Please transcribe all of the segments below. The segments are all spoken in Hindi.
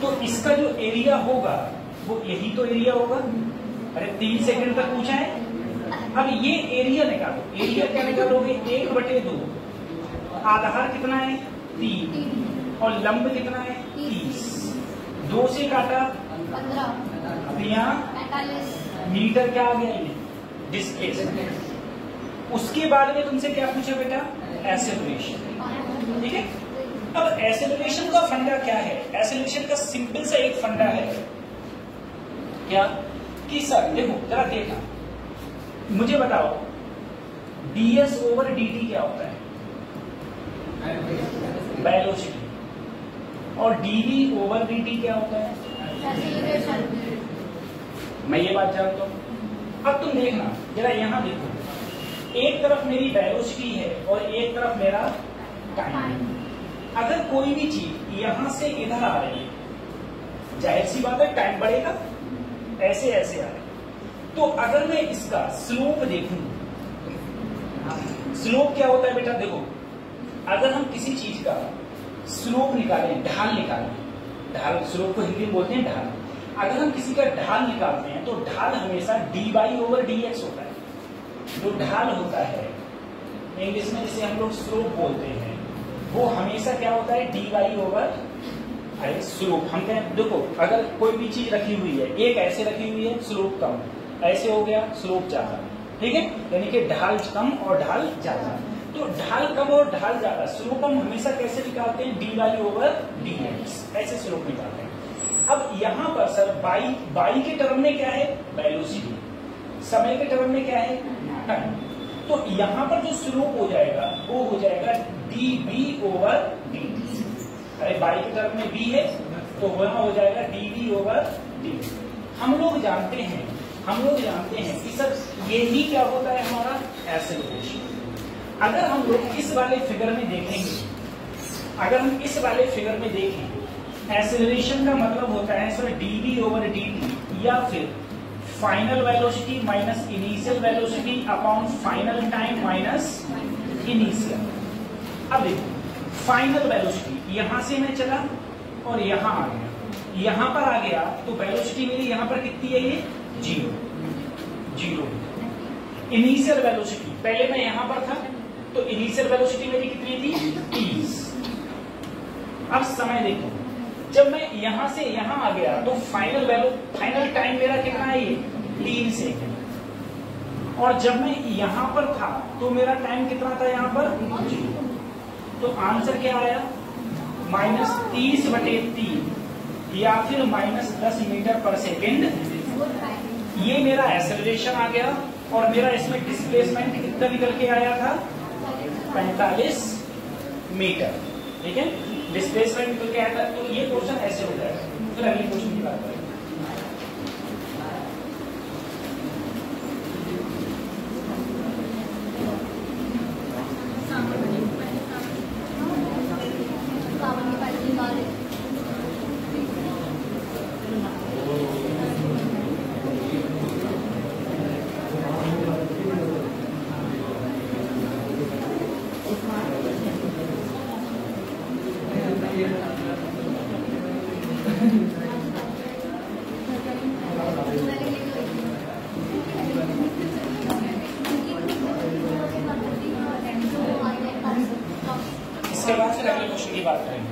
तो इसका जो एरिया होगा वो यही तो एरिया होगा। अरे 3 सेकंड तक पूछा है। अब ये एरिया निकालो। एरिया क्या निकालोगे? 1/2। आधार कितना है? 3 और लंब कितना है? 30। 2 से काटा 15। अब यहाँ 45 मीटर क्या आ गया? ये डिस्प्लेसमेंट। उसके बाद में तुमसे क्या पूछा बेटा? एक्सेलरेशन। ठीक है। अब एक्सेलरेशन का फंडा क्या है? एक्सेलरेशन का सिंपल सा एक फंडा है क्या कि सर देखो जरा देखना, मुझे बताओ ds ओवर dt क्या होता है? वेलोसिटी। और dv ओवर dt क्या होता है? एक्सीलरेशन। मैं ये बात जानता हूं। अब तुम देखना जरा यहां देखो, एक तरफ मेरी वेलोसिटी है और एक तरफ मेरा टाइम। अगर कोई भी चीज यहां से इधर आ रही है, जाहिर सी बात है टाइम बढ़ेगा, ऐसे ऐसे आ रहे। तो अगर मैं इसका स्लोप देखूं, स्लोप क्या होता है बेटा? देखो अगर हम किसी चीज का स्लोप निकालें, ढाल निकालें, ढाल स्लोप को हिंदी में बोलते हैं ढाल। अगर हम किसी का ढाल निकालते हैं तो ढाल हमेशा dy ओवर dx होता है। जो ढाल होता है इंग्लिश में जिसे हम लोग स्लोप बोलते हैं, वो हमेशा क्या होता है? dy over slope. हम कहें देखो अगर कोई भी चीज रखी हुई है, एक ऐसे रखी हुई है, स्लोप कम, ऐसे हो गया स्लोप ज्यादा। ठीक है, यानी कि ढाल कम और ढाल ज्यादा। तो ढाल कम और ढाल ज्यादा, स्लोप हम हमेशा कैसे निकालते हैं? dy ओवर dx, ऐसे स्लोप निकालते हैं। अब यहाँ पर सर बाई के टर्म में क्या है? वेलोसिटी। समय के टर्म में क्या है? टाइम। तो यहाँ पर जो स्लोप हो जाएगा वो हो जाएगा dv ओवर dt। अरे बाई के टर्म में v है तो वहां हो जाएगा dv ओवर dt। हम लोग जानते हैं कि सर यही क्या होता है हमारा? एक्सेलरेशन। अगर हम लोग इस वाले फिगर में देखेंगे, अगर हम इस वाले फिगर में देखें, एक्सेलरेशन का मतलब होता है सर dv ओवर dt या फिर final velocity minus initial velocity upon final time minus initial. अब देखो फाइनल वेलोसिटी, यहां से मैं चला और यहां आ गया, यहां पर आ गया तो वेलोसिटी मेरी यहां पर कितनी है? ये 0। इनिशियल वेलोसिटी, पहले मैं यहां पर था तो इनिशियल वेलोसिटी मेरी कितनी थी? 30। अब समय देखो, जब मैं यहां से यहां आ गया तो फाइनल टाइम मेरा कितना है? ये 3 सेकंड। और जब मैं यहां पर था तो मेरा टाइम कितना था? यहां पर 0। तो आंसर क्या आया? -30/3 या फिर -10 मीटर पर सेकेंड। ये मेरा एक्सेलरेशन आ गया और मेरा इसमें डिस्प्लेसमेंट कितना निकल के आया था? 45 मीटर। ठीक है, डिस्प्लेसमेंट निकल के आया था। तो ये क्वेश्चन ऐसे हो जाएगा। फिर अगले क्वेश्चन की बात करें। इसके बाद फिर अगले क्वेश्चन की बात करेंगे।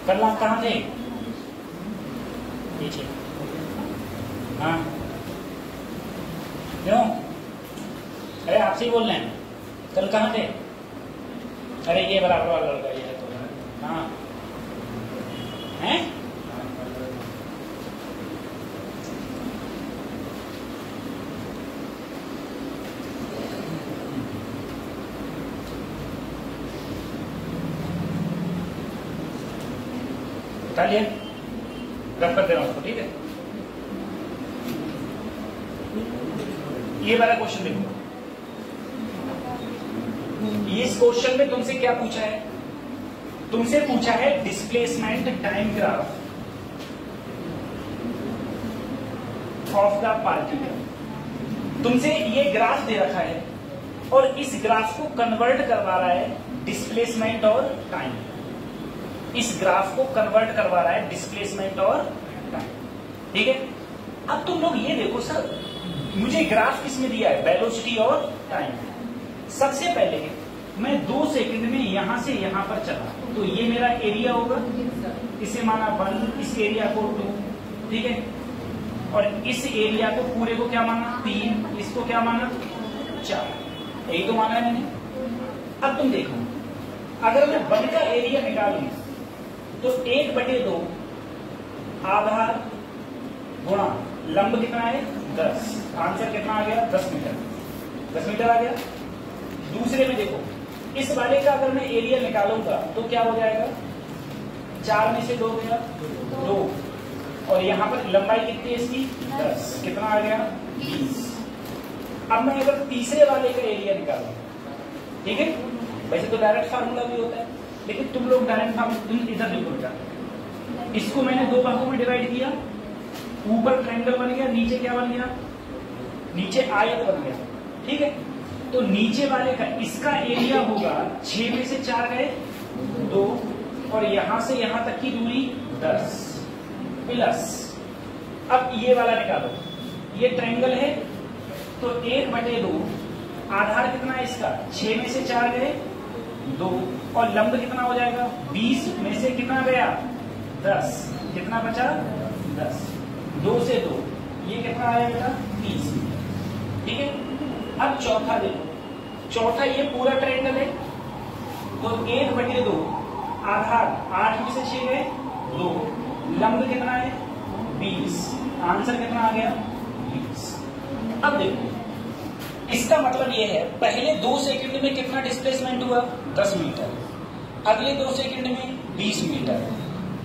कल आप कहाँ थे? पीछे। हाँ क्यों? अरे आपसे ही बोल रहे हैं। कल कहाँ थे? अरे ये बराबर वाला लड़का ये है तो। हाँ हैं? बता लिया, रब कर दे रहा हूं उसको। ठीक है, ये वाला क्वेश्चन देखो। इस क्वेश्चन में तुमसे क्या पूछा है? तुमसे पूछा है displacement time graph of the particle. तुमसे ये ग्राफ दे रखा है और इस ग्राफ को कन्वर्ट करवा रहा है डिस्प्लेसमेंट और टाइम। इस ग्राफ को कन्वर्ट करवा रहा है डिस्प्लेसमेंट और टाइम। ठीक है, अब तुम लोग ये देखो सर, मुझे ग्राफ किसमें दिया है? वेलोसिटी और टाइम। सबसे पहले मैं 2 सेकंड में यहां से यहां पर चला, तो ये मेरा एरिया होगा, इसे माना 1, इस एरिया को 2, ठीक है, और इस एरिया को पूरे को क्या माना? 3, इसको क्या माना? 4। यही तो माना है मैंने। अब तुम देखो, अगर मैं 1 का एरिया निकालूं तो 1/2 आधार गुणा लंब कितना है? 10। आंसर कितना आ गया? 10 मीटर। 10 मीटर आ गया। दूसरे में देखो, इस वाले का अगर मैं एरिया निकालूंगा तो क्या हो जाएगा? 4 में से 2 गया 2, और यहां पर लंबाई कितनी है इसकी? 10। कितना आ गया? 20। अब मैं अगर तीसरे वाले का एरिया निकालूं, ठीक है, वैसे तो डायरेक्ट फार्मूला भी होता है, लेकिन तुम लोग डायरेक्ट फार्मूला इधर देखो बेटा, इसको मैंने 2 भागों में डिवाइड किया, ऊपर ट्रायंगल बन गया, नीचे क्या बन गया? नीचे आयत बन गया। ठीक है, तो नीचे वाले का इसका एरिया होगा 6 में से 4 गए 2, और यहां से यहां तक की दूरी 10 प्लस, अब ये वाला निकालो, ये ट्रायंगल है तो 1/2 आधार कितना है इसका? 6 में से 4 गए 2, और लंब कितना हो जाएगा? 20 में से कितना गया? 10। कितना बचा? 10। 2 से 2, ये कितना आएगा? 30। ठीक है, अब चौथा देखो, चौथा ये पूरा ट्रायंगल है तो 1/2 आधार 8 में से 6 गए 2, लंब कितना है? 20। आंसर कितना आ गया? 20। अब देखो, इसका मतलब ये है, पहले 2 सेकंड में कितना डिस्प्लेसमेंट हुआ? 10 मीटर। अगले 2 सेकंड में 20 मीटर।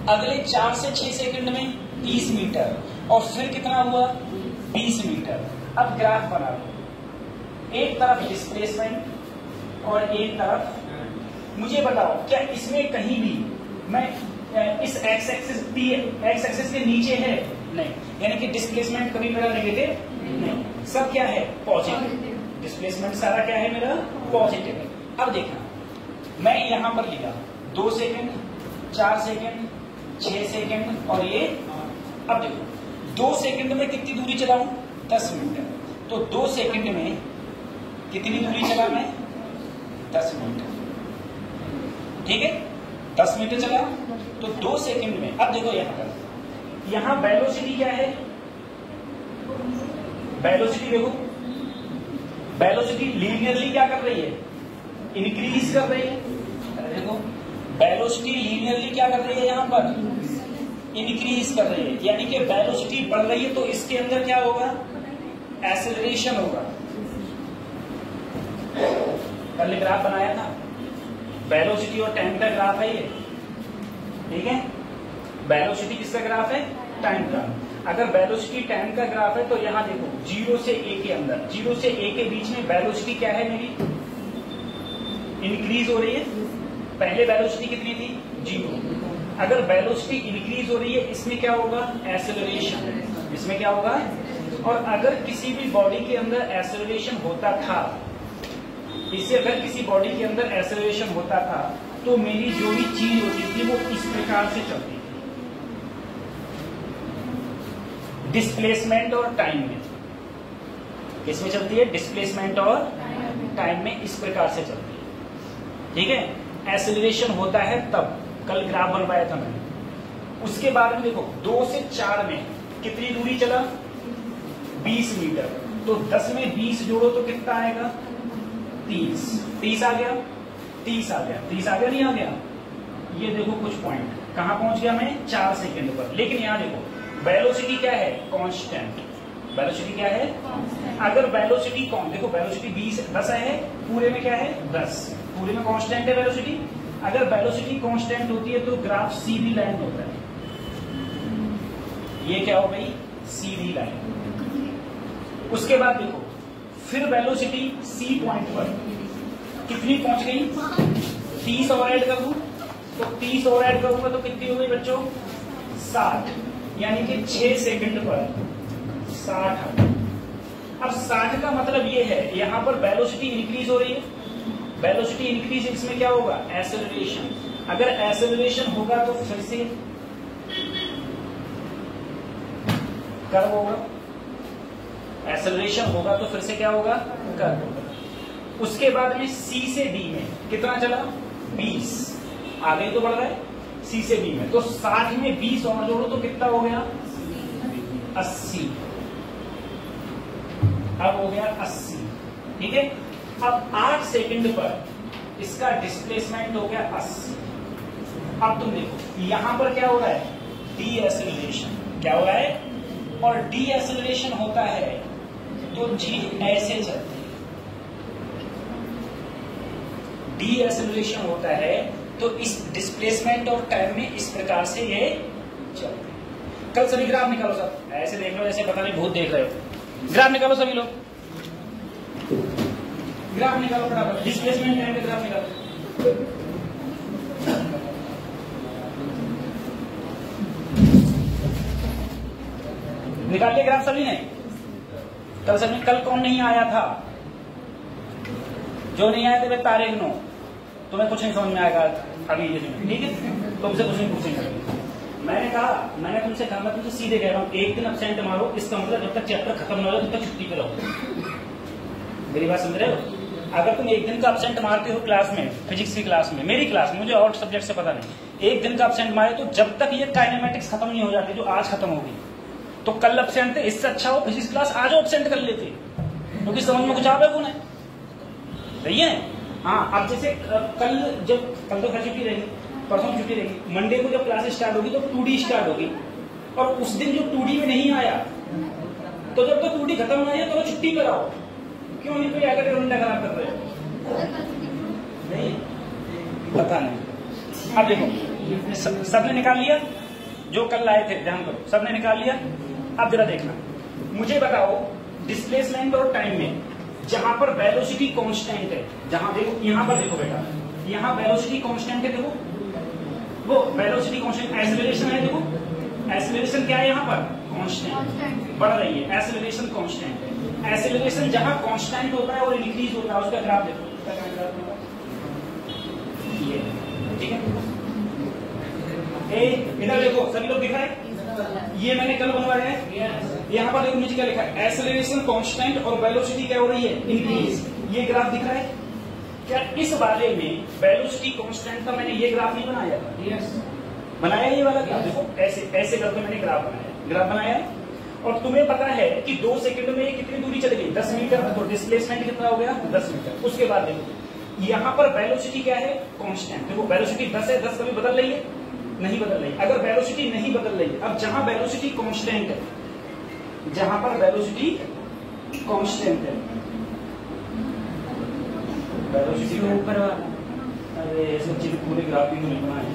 अगले 4 से 6 सेकंड में 30 मीटर, और फिर कितना हुआ? 20 मीटर। अब ग्राफ बना लो, एक तरफ डिस्प्लेसमेंट और एक तरफ, मुझे बताओ क्या इसमें कहीं भी मैं इस एक्स एक्सिस के नीचे है? नहीं, यानी कि डिस्प्लेसमेंट कभी मेरा नेगेटिव नहीं, सब क्या है? पॉजिटिव। डिस्प्लेसमेंट सारा क्या है मेरा? पॉजिटिव है। अब देखना, मैं यहां पर लिखा 2 सेकंड, 4 सेकंड, 6 सेकंड, और ये, अब देखो 2 सेकंड में कितनी दूरी चलाऊं? 10 मीटर। तो 2 सेकंड में कितनी दूरी चला मैं? 10 मीटर। ठीक है, 10 मीटर चला तो 2 सेकंड में, अब देखो यहां वेलोसिटी क्या है? वेलोसिटी देखो, वेलोसिटी लीनियरली क्या कर रही है? इंक्रीज कर रही है। देखो, वेलोसिटी लीनियरली क्या कर रही है? यहां पर इंक्रीज कर रही है, यानी कि वेलोसिटी बढ़ रही है तो इसके अंदर क्या होगा? एक्सेलरेशन होगा। कल ग्राफ बनाया था, वेलोसिटी और टाइम का ग्राफ है ये। ठीक है, वेलोसिटी किसका ग्राफ है? टाइम का। अगर वेलोसिटी टाइम का ग्राफ है तो यहां देखो 0 से a के अंदर, 0 से a के बीच में वेलोसिटी क्या है मेरी? इंक्रीज हो रही है। पहले वेलोसिटी कितनी थी? 0। अगर वेलोसिटी इंक्रीज हो रही है, इसमें क्या होगा? एक्सेलरेशन। इसमें क्या होगा? और अगर किसी भी बॉडी के अंदर एक्सेलरेशन होता था, इससे अगर किसी बॉडी के अंदर एक्सेलरेशन होता था तो मेरी जो भी चीज होती थी वो इस प्रकार से चलती थी, डिस्प्लेसमेंट और टाइम में। किसमें चलती है? डिस्प्लेसमेंट और टाइम में इस प्रकार से चलती है। ठीक है, एक्सेलरेशन होता है तब, कल ग्राफ बनवाया था मैंने। उसके बाद में देखो 2 से 4 में कितनी दूरी चला? 20 मीटर। तो 10 में 20 जोड़ो तो कितना आएगा? 30। 30 आ गया, 30 आ गया, 30 आ गया, नहीं आ गया? ये देखो कुछ पॉइंट, कहां पहुंच गया मैं? 4 सेकंड पर। लेकिन यहां देखो वेलोसिटी क्या है? कांस्टेंट। वेलोसिटी क्या है? अगर वेलोसिटी कौन, देखो वेलोसिटी 10 है, पूरे में क्या है? 10, पूरे में कांस्टेंट है वेलोसिटी। अगर वेलोसिटी कांस्टेंट होती है तो ग्राफ सीधी लाइन होता है। ये क्या हो गई? सीधी लाइन। उसके बाद देखो फिर वेलोसिटी सी पॉइंट पर कितनी पहुंच गई? 30 और ऐड कर दूं तो 30 और ऐड करूंगा तो कितनी हो गई बच्चों? 60, यानी कि 6 सेकंड पर 60। अब 60 का मतलब ये है यहां पर वेलोसिटी इंक्रीज हो रही है, वेलोसिटी इंक्रीज, इसमें क्या होगा? एक्सेलरेशन। अगर एक्सेलरेशन होगा तो फिर से कर्व होगा, एक्सेलरेशन होगा तो फिर से क्या होगा? कर्व होगा। उसके बाद में सी से डी में कितना चला? 20, आगे तो बढ़ रहा है सी से डी में, तो 60 में 20 और जोड़ो तो कितना हो गया? 80। अब हो गया 80, ठीक है। अब 8 सेकंड पर इसका डिस्प्लेसमेंट हो गया 80। अब तुम देखो यहां पर क्या हो रहा है? D acceleration. क्या हो रहा है? और डी एक्सेलरेशन होता है तो चीज ऐसे चलती है, डी एक्सेलरेशन होता है तो इस डिस्प्लेसमेंट और टाइम में इस प्रकार से ये चलते हैं। कल सभी ग्राफ निकालो सब, ऐसे देख लो जैसे पता नहीं बहुत देख रहे हो। ग्राफ निकालो सभी लोग, ग्राफ निकालो फटाफट, डिस्प्लेसमेंट टाइम के ग्राफ निकालो। निकाल लिया ग्राफ सभी ने? कल सभी, कल कौन नहीं आया था? जो नहीं आए थे वे तारे गिनो, तुम्हें कुछ नहीं समझ में आएगा अभी ये, ठीक है? तुमसे कुछ नहीं पूछेंगे। मैंने तुमसे कहा, मैं तुमसे सीधे कह रहा हूं, एक दिन अब्सेंट मारो, इसका मतलब जब तक चैप्टर खत्म ना हो तब तक छुट्टी पे रहो। मेरी बात समझ रहे हो? अगर तुम एक दिन का अब्सेंट मारते हो क्लास में, फिजिक्स की क्लास में, मेरी क्लास में, मुझे और सब्जेक्ट से पता नहीं, एक दिन का अब्सेंट मारे तो जब तक ये काइनेमेटिक्स खत्म नहीं हो जाती, जो आज खत्म होगी, तो कल अब्सेंट थे, इससे अच्छा हो फिजिक्स क्लास आज अब्सेंट कर लेते, क्योंकि समझ में कुछ आ रहा है। सही है? हाँ, अब जैसे कल तो खैर छुट्टी रहेगी, परसों छुट्टी रहेगी, मंडे को जब क्लासेस स्टार्ट होगी तो 2D स्टार्ट होगी, और उस दिन जो 2D में नहीं आया तो जब तक 2D खत्म ना हो तो छुट्टी कराओ। क्यों नहीं कोई आकर घंटा खराब कर रहे हो? नहीं पता नहीं। अब देखो सबने निकाल लिया, जो कल लाए थे, ध्यान करो, सबने निकाल लिया। अब जरा देखना, मुझे बताओ डिस्प्लेसमेंट और टाइम में जहां पर वेलोसिटी कांस्टेंट है, जहां देखो, यहां पर देखो बेटा, यहां वेलोसिटी कांस्टेंट है, देखो वो वेलोसिटी कांस्टेंट, एक्सेलरेशन है, देखो एक्सेलरेशन क्या है? यहां पर कांस्टेंट बढ़ रही है, एक्सेलरेशन कांस्टेंट है। एक्सेलरेशन जहां कांस्टेंट होता है और इंक्रीज होता है, उसका ग्राफ देखो, ये ठीक है। इधर देखो सभी लोग दिख रहा है, ये मैंने कल बनवाया है। यहाँ पर देखो मुझे क्या लिखा है? एक्सेलरेशन कांस्टेंट और वेलोसिटी क्या हो रही है? इंक्रीज। ये ग्राफ दिख रहा है क्या? इस वाले में वेलोसिटी कांस्टेंट का मैंने ये ग्राफ नहीं बनाया था? यस, बनाया ये वाला ग्राफ। देखो ऐसे ऐसे करके मैंने ग्राफ बनाया, और तुम्हें पता है कि 2 सेकंड में ये कितनी दूरी चली गई? 10 मीटर। तो डिस्प्लेसमेंट कितना हो गया? 10 मीटर। उसके बाद देखो यहाँ पर वेलोसिटी क्या है? कांस्टेंट। देखो वेलोसिटी 10 है, 10 कभी बदल रही है? नहीं बदल रही। अगर वेलोसिटी नहीं बदल रही है, अब जहां वेलोसिटी कांस्टेंट है, जहां पर वेलोसिटी कांस्टेंट है, वेलोसिटी के ऊपर वाला, अरे ऐसे चीज पूरे ग्राफ भी नहीं बनाए,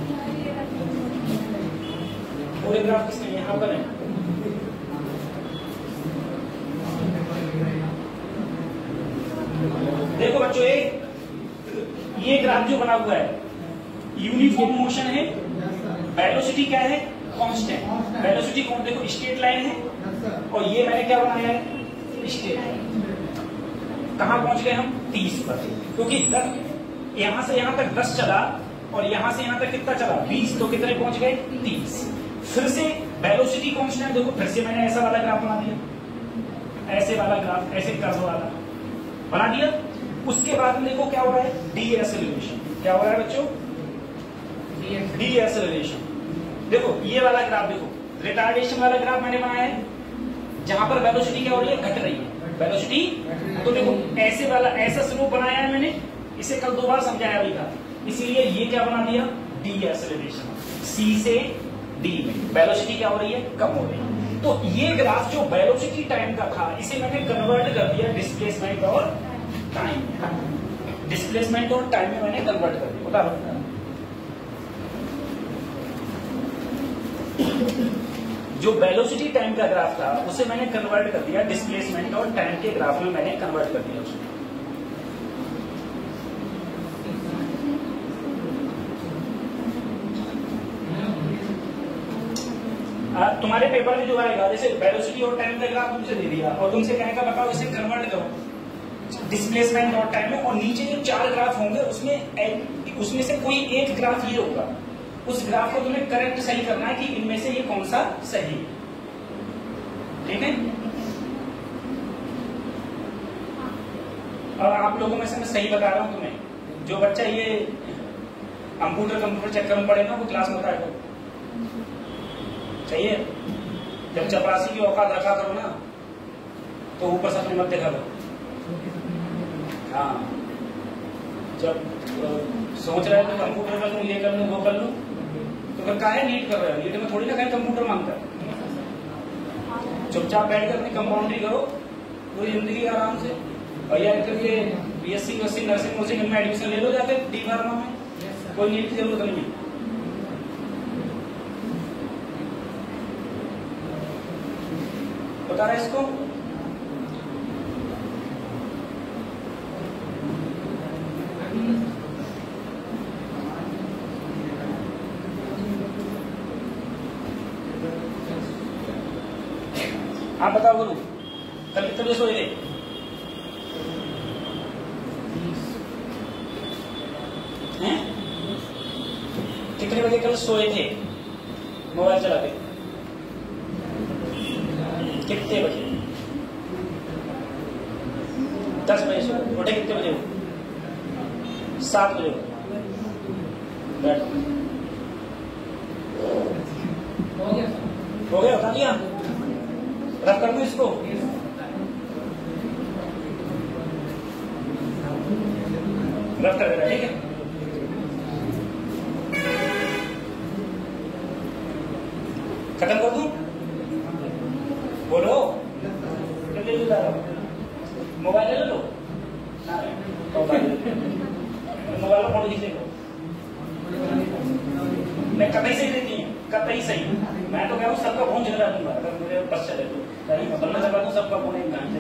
पूरे ग्राफ किसने? यहाँ पर है। देखो बच्चों, ये ग्राफ जो बना हुआ है यूनिफॉर्म मोशन है, वेलोसिटी क्या है? कांस्टेंट। वेलोसिटी कौन? देखो स्ट्रेट लाइन है, और ये मैंने क्या बनाया है? Straight line. कहां पहुंच गए हम? 30 पर, क्योंकि यहां से यहां तक 10 चला और यहां से यहां तक कितना चला? 20, तो कितने पहुंच गए? 30। फिर से वेलोसिटी कांस्टेंट, देखो फिर से मैंने ऐसा वाला ग्राफ बना दिया, ऐसे वाला ग्राफ, ऐसे कर्व वाला बना दिया। उसके बाद में देखो क्या हो रहा है? D acceleration. क्या हो रहा है बच्चों? D acceleration. देखो ये वाला ग्राफ, देखो रिटार्डेशन वाला ग्राफ मैंने बनाया है, जहां पर वेलोसिटी क्या हो रही है? घट रही है वेलोसिटी। तो देखो ऐसे वाला, ऐसा स्लोप बनाया है मैंने, इसे कल 2 बार समझाया भी था, इसीलिए ये क्या बना दिया? D acceleration. सी से डी में वेलोसिटी क्या हो रही है? कम हो रही है। तो ये ग्राफ जो वेलोसिटी टाइम का था, इसे मैंने कन्वर्ट कर दिया डिस्प्लेसमेंट और टाइम। डिस्प्लेसमेंट और टाइम में मैंने कन्वर्ट कर दिया। बता रहा जो वेलोसिटी टाइम का ग्राफ था उसे मैंने कन्वर्ट कर दिया डिस्प्लेसमेंट और टाइम के ग्राफ में, मैंने कन्वर्ट कर दिया उसको। तुम्हारे पेपर में जो आएगा, जैसे वेलोसिटी और टाइम का ग्राफ तुमसे दे दिया और तुमसे कहेगा बताओ इसे कन्वर्ट करो डिस्प्लेसमेंट और टाइम में, और नीचे जो 4 ग्राफ होंगे उसमें से कोई एक ग्राफ ये होगा, उस ग्राफ को तुम्हें करेक्ट सही करना है कि इनमें से ये कौन सा सही है। ठीक है, और आप लोगों में से मैं सही बता रहा हूं तुम्हें, जो बच्चा ये कंप्यूटर चक्कर में पड़ेगा वो क्लास में बताएगा। सही है, जब चपरासी की औकात रखा करो ना तो ऊपर से अपने मत देखा करो। हाँ, जब सोच रहे थे कंप्यूटर में तुम ये कर लो वो कर लो, तो फिर काहे नीट कर रहे हो? नीट में थोड़ी ना कहीं कंप्यूटर मांगता है। चुपचाप बैठ कर अपनी कंपाउंड्री करो पूरी जिंदगी आराम से, और या करके बीएससी नर्सिंग इनमें एडमिशन ले लो जाके डी फार्मा में, कोई नीट की जरूरत नहीं है। बता रहे इसको आप बताओ गुरु, कल कितने बजे सोए थे? कितने बजे कल सोए थे मोबाइल चला के? कितने बजे? 10 बजे सोए, उठे कितने बजे हो? 7 बजे हो। बैठो, हो गया बता दिया, रख कर दो इसको। रख कर देना, ठीक है। खत्म कर दूं? बोलो, मोबाइल ले लो, मोबाइल में फोटो खींच लो। मैं कतई सही देती है, कतई सही। मैं तो कह रहा हूँ सबका फोन जिंदा दूंगा अगर मुझे बस चले तो, कहीं बदलना चाहता हूँ सबका फोन एक गांव से।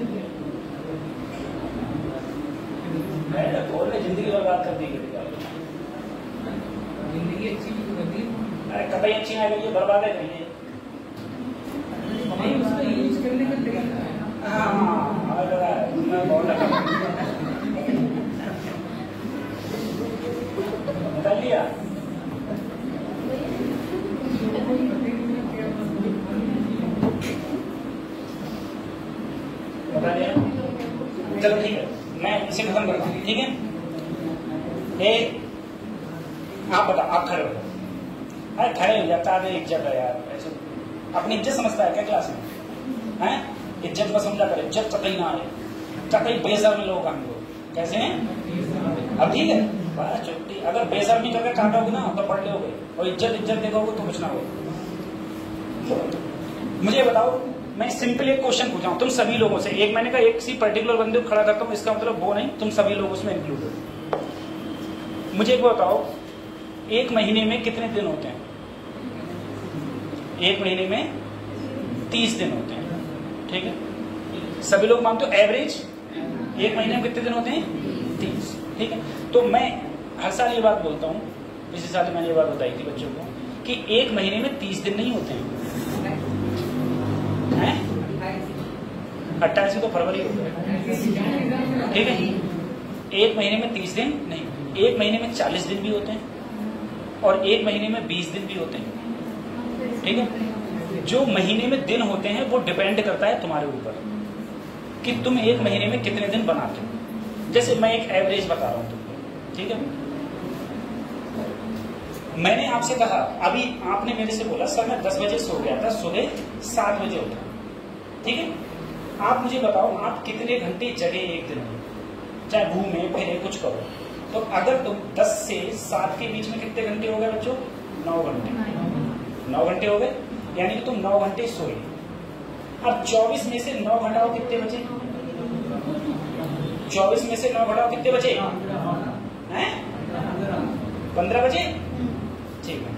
जिंदगी बर्बाद कर दी जिंदगी अच्छी भी, अरे कतई अच्छी ना करिए, बर्बाद है करिए। यूज करने का तरीका, हाँ बहुत बता लिया। बता दिया, चलो ठीक है, मैं इसे खत्म करता हूँ। ठीक है, आप बताओ, आप खड़े हो। अरे खड़े हो जाता है, इज्जत है यार, ऐसे अपनी इज्जत समझता है क्या क्लास में? हैं, इज्जत को समझा कर, इज्जत कतई ना आए, कतई बेशर्मी लोग हम लोग कैसे हैं? अब ठीक है, बस छुट्टी। अगर बेशर्मी करके काटोगे ना तो पढ़ लोगे, और इज्जत देखोगे तो कुछ ना होगा। मुझे बताओ, मैं सिंपल एक क्वेश्चन पूछा हूं तुम सभी लोगों से। एक मैंने कहा एक किसी पर्टिकुलर बंदे को खड़ा करता हूं, इसका मतलब वो नहीं, तुम सभी लोग उसमें इंक्लूड हो। मुझे एक बताओ, एक महीने में कितने दिन होते हैं? एक महीने में 30 दिन होते हैं। ठीक है, सभी लोग मानते हो एवरेज एक महीने में कितने दिन होते हैं? 30। ठीक है, तो मैं हर साल ये बात बोलता हूँ, पिछले साल मैंने ये बात बताई थी बच्चों को कि एक महीने में 30 दिन नहीं होते हैं। 28 तो फरवरी हो गया। ठीक है, एक महीने में 30 दिन नहीं, एक महीने में 40 दिन भी होते हैं और एक महीने में 20 दिन भी होते हैं। ठीक है, जो महीने में दिन होते हैं वो डिपेंड करता है तुम्हारे ऊपर कि तुम एक महीने में कितने दिन बनाते हो। जैसे मैं एक एवरेज बता रहा हूं तुमको। ठीक है, मैंने आपसे कहा, अभी आपने मेरे से बोला सर मैं 10 बजे सो गया था, सुबह 7 बजे उठा। ठीक है, आप मुझे बताओ आप कितने घंटे जगे एक दिन में, चाहे घूमे फिरे कुछ करो, तो अगर तुम 10 से 7 के बीच में कितने घंटे हो गए बच्चों? 9 घंटे। 9 घंटे हो गए, यानी कि तुम 9 घंटे सोए। अब 24 में से 9 घटाओ कितने बचे? 24 में से 9 घटाओ कितने बचे? हैं? 15 बजे। ठीक है,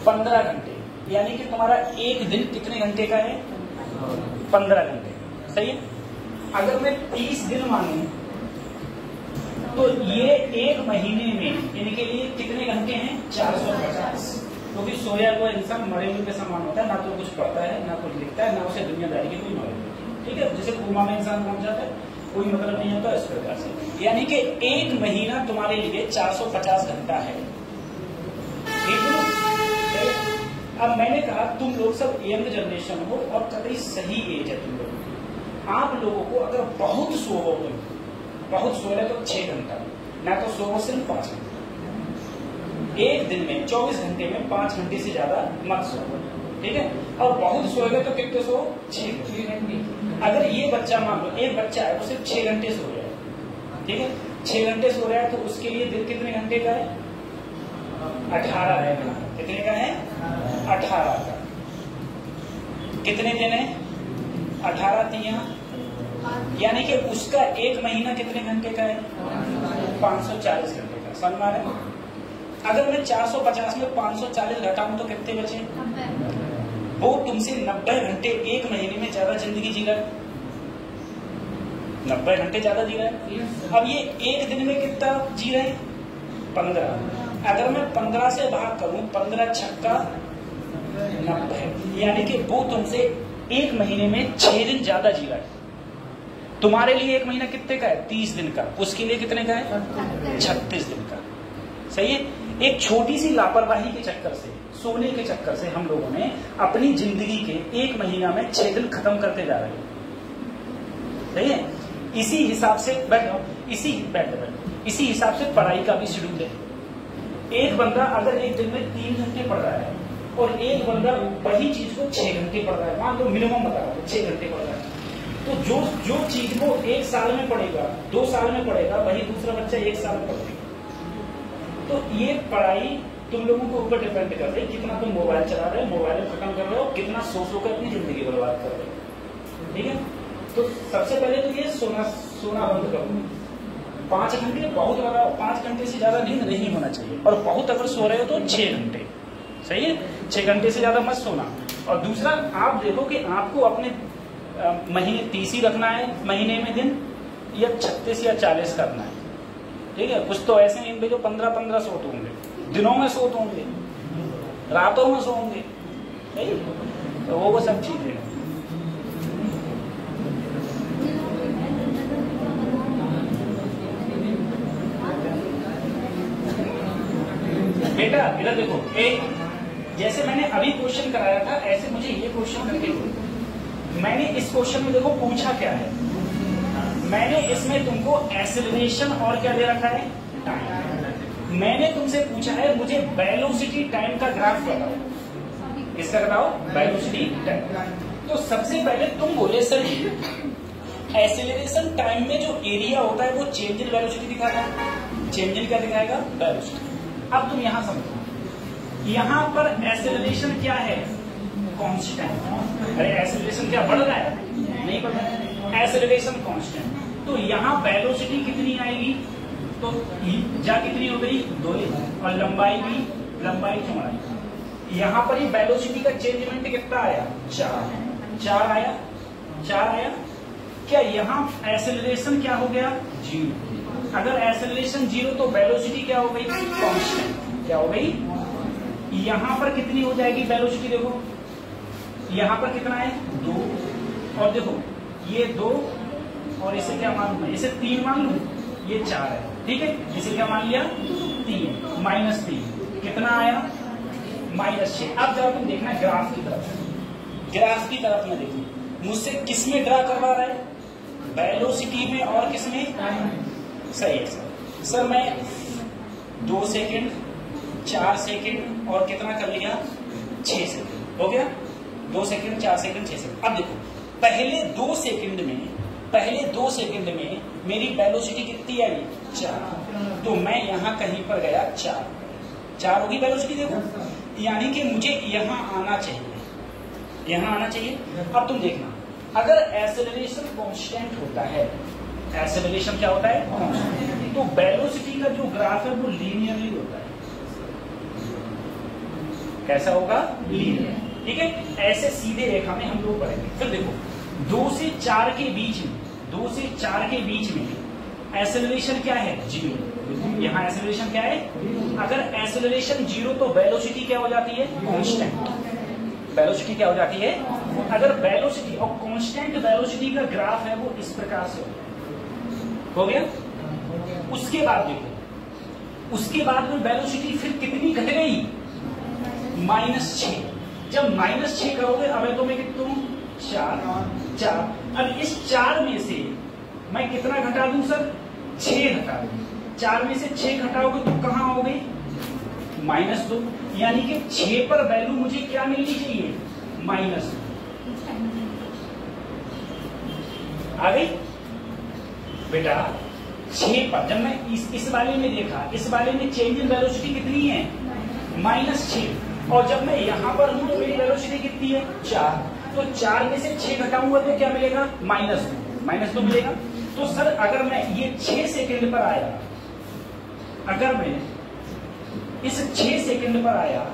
15 घंटे, यानी कि तुम्हारा एक दिन कितने घंटे का है? 15 घंटे। सही है, अगर मैं 30 दिन मानूं तो ये एक महीने में इनके लिए कितने घंटे हैं? 450। क्योंकि सोया हुआ इंसान मरे हुए के समान होता है, ना तो कुछ पढ़ता है ना कुछ लिखता है, ना उसे दुनियादारी की कोई नॉलेज होती है। ठीक है, जैसे कोमा में इंसान पहुंच जाता है, कोई मतलब नहीं होता, इस प्रकार से। यानी कि एक महीना तुम्हारे लिए 450 घंटा है। ठीक है, अब मैंने कहा तुम लोग सब यंग जनरेशन हो और कतई सही एज है तुम लोग। आप लोगों को अगर बहुत सो हो, बहुत सो रहे तो 6 घंटा, ना तो सो हो सिर्फ 5 घंटा। एक दिन में 24 घंटे में 5 घंटे से ज्यादा मत सो। ठीक है, और बहुत सोएगा तो कितने सो? 6 घंटे। अगर ये बच्चा मान लो, एक बच्चा है वो सिर्फ 6 घंटे सो रहा है, ठीक है, 6 घंटे सो रहा है, तो उसके लिए दिन कितने घंटे का है? 18 है। कितने का है? 18 का। कितने दिन है? 18 तिया, यानी कि उसका एक महीना कितने घंटे का है? 540 घंटे का। समझ में आ रहा है? अगर मैं 450 में 540 घटाऊं तो कितने बचे? वो तुमसे 90 घंटे एक महीने में ज्यादा जिंदगी जी रहा है, 90 घंटे ज्यादा जी रहा है। अब ये एक दिन में कितना जी रहे हैं? 15। अगर मैं 15 से भाग करूं, 15 छक्का 90, यानी कि वो तुमसे एक महीने में 6 दिन ज्यादा जी रहा है। तुम्हारे लिए एक महीना कितने का है? 30 दिन का। उसके लिए कितने का है? 36 दिन का। सही है। एक छोटी सी लापरवाही के चक्कर से, सोने के चक्कर से हम लोगों ने अपनी जिंदगी के एक महीना में 6 दिन खत्म करते जा रहे हैं। सही है। इसी हिसाब से बैठो, इसी हिसाब से पढ़ाई का भी शेड्यूल है। एक बंदा अगर एक दिन में 3 घंटे पढ़ रहा है और एक बंदा वही चीज को 6 घंटे पढ़ रहा है, मान लो मिनिमम बता रहा है 6 घंटे पढ़ रहा है, तो जो चीज वो 1 साल में पढ़ेगा, 2 साल में पढ़ेगा, वही दूसरा बच्चा 1 साल में पढ़ेगा। तो ये पढ़ाई तुम लोगों के ऊपर डिपेंड कर रही है, कितना तुम मोबाइल चला रहे हो, मोबाइल खत्म कर रहे हो, कितना सो कर अपनी जिंदगी बर्बाद कर रहे हो। ठीक है, तो सबसे पहले तो ये सोना बंद करो। 5 घंटे बहुत ज्यादा, 5 घंटे से ज्यादा नींद नहीं होना चाहिए, और बहुत अगर सो रहे हो तो 6 घंटे। सही है, 6 घंटे से ज्यादा मत सोना। और दूसरा, आप देखो कि आपको अपने महीने 30 ही रखना है महीने में दिन, या 36 या 40 करना है। ठीक है, कुछ तो ऐसे हैं जो 15-15 सोते होंगे, दिनों में सोते होंगे, रातों में सोएंगे। तो वो सब चीजें हैं। बेटा इधर देखो, एक जैसे मैंने अभी क्वेश्चन कराया था, ऐसे मुझे ये क्वेश्चन करके दो। मैंने इस क्वेश्चन में देखो पूछा क्या है, मैंने इसमें तुमको एक्सेलरेशन और क्या दे रखा है? टाइम। मैंने तुमसे पूछा है मुझे वेलोसिटी टाइम का ग्राफ बताओ। किसका बताओ? Velocity time. तो सबसे पहले तुम बोले सर एक्सेलरेशन टाइम में जो एरिया होता है वो चेंज इन वेलोसिटी दिखाता है। चेंज इन क्या दिखाएगा? वेलोसिटी। अब तुम यहां समझो, यहां पर एक्सेलरेशन क्या है? कांस्टेंट। अरे एक्सेलरेशन क्या बढ़ रहा है? नहीं बढ़ रहा है, एक्सेलरेशन कांस्टेंट। तो यहाँ वेलोसिटी कितनी आएगी? तो जा कितनी हो गई? 2, और लंबाई भी, लंबाई चौड़ाई। यहाँ पर ही वेलोसिटी का चेंजमेंट कितना आया? 4 आया। क्या यहाँ एक्सेलरेशन क्या हो गया? 0। अगर एक्सेलरेशन 0 तो वेलोसिटी क्या हो गई? कांस्टेंट। क्या हो गई? यहाँ पर कितनी हो जाएगी वेलोसिटी? देखो यहाँ पर कितना है? 2, और देखो ये 2, और इसे क्या मान लू? इसे 3 मान लू, ये 4 है। ठीक है, इसे क्या मान लिया? 3 -3 कितना आया? -6। अब जरा तुम देखना ग्राफ की तरफ, में देखो मुझसे किसमें ड्रा करवा रहा है? वेलोसिटी में और किसमें? सही है सर मैं 2 सेकेंड, 4 सेकेंड और कितना कर लिया? 6 सेकेंड हो गया। 2 सेकेंड, 4 सेकेंड, 6 सेकेंड। अब देखो पहले 2 सेकेंड में मेरी वेलोसिटी कितनी आई? 4। तो मैं यहां कहीं पर गया 4 होगी वेलोसिटी। देखो यानी कि मुझे यहां आना चाहिए। अब तुम देखना, अगर एक्सेलरेशन कांस्टेंट होता है, एक्सेलरेशन क्या होता है? कांस्टेंट। तो वेलोसिटी का जो ग्राफ है वो लीनियरली होता है। कैसा होगा? लीनियर। ठीक है, ऐसे सीधे रेखा में हम लोग बढ़ेंगे। फिर देखो 2 से 4 के बीच में एक्सेलरेशन क्या है? 0। यहाँ एक्सेलरेशन क्या है? अगर एक्सेलरेशन 0 तो वेलोसिटी क्या हो जाती है? कांस्टेंट। वेलोसिटी क्या हो जाती है? अगर वेलोसिटी और कांस्टेंट वेलोसिटी का ग्राफ है वो इस प्रकार से हो गया। उसके बाद देखो, उसके बाद में वेलोसिटी फिर कितनी घट गई? -6। जब -6 करोगे, अब तो मैं कितना हूं? 4। अब इस 4 में से मैं कितना घटा दूं सर? 6 घटा दूं। 4 में से 6 घटाओगे तो कहां आओगे? -2। यानी कि 6 पर वैल्यू मुझे क्या मिलनी चाहिए? -2। आ गई बेटा? 6 पर जब मैं इस वाले में देखा, इस वाले में चेंज इन वेलोसिटी कितनी है? -6। और जब मैं यहां पर हूं तो मेरी वेलोसिटी कितनी है? 4। तो 4 में से 6 घटाऊंगा तो क्या मिलेगा? -2 मिलेगा। तो सर अगर मैं ये 6 सेकंड पर आया, अगर मैं इस 6 सेकंड पर आया,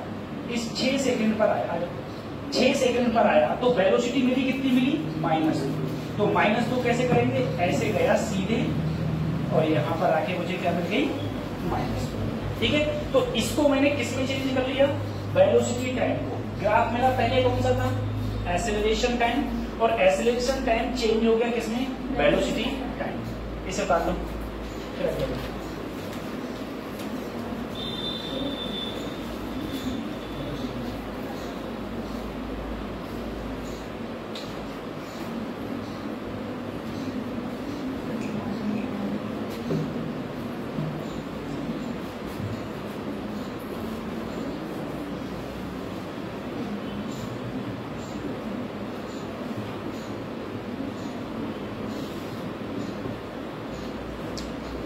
इस 6 सेकंड पर आया, 6 सेकंड पर आया तो वेलोसिटी मेरी कितनी मिली? -2। तो -2 कैसे करेंगे? ऐसे गया सीधे और यहां पर आके मुझे क्या मिल गई? -2। ठीक है, तो इसको मैंने किसमें चेंज कर लिया? वेलोसिटी टाइम को। ग्राफ मेरा पहले कौन सा था? एक्सेलरेशन टाइम, और एक्सेलरेशन टाइम चेंज हो गया किसमें? Velocity time. इसे उतार लो फिर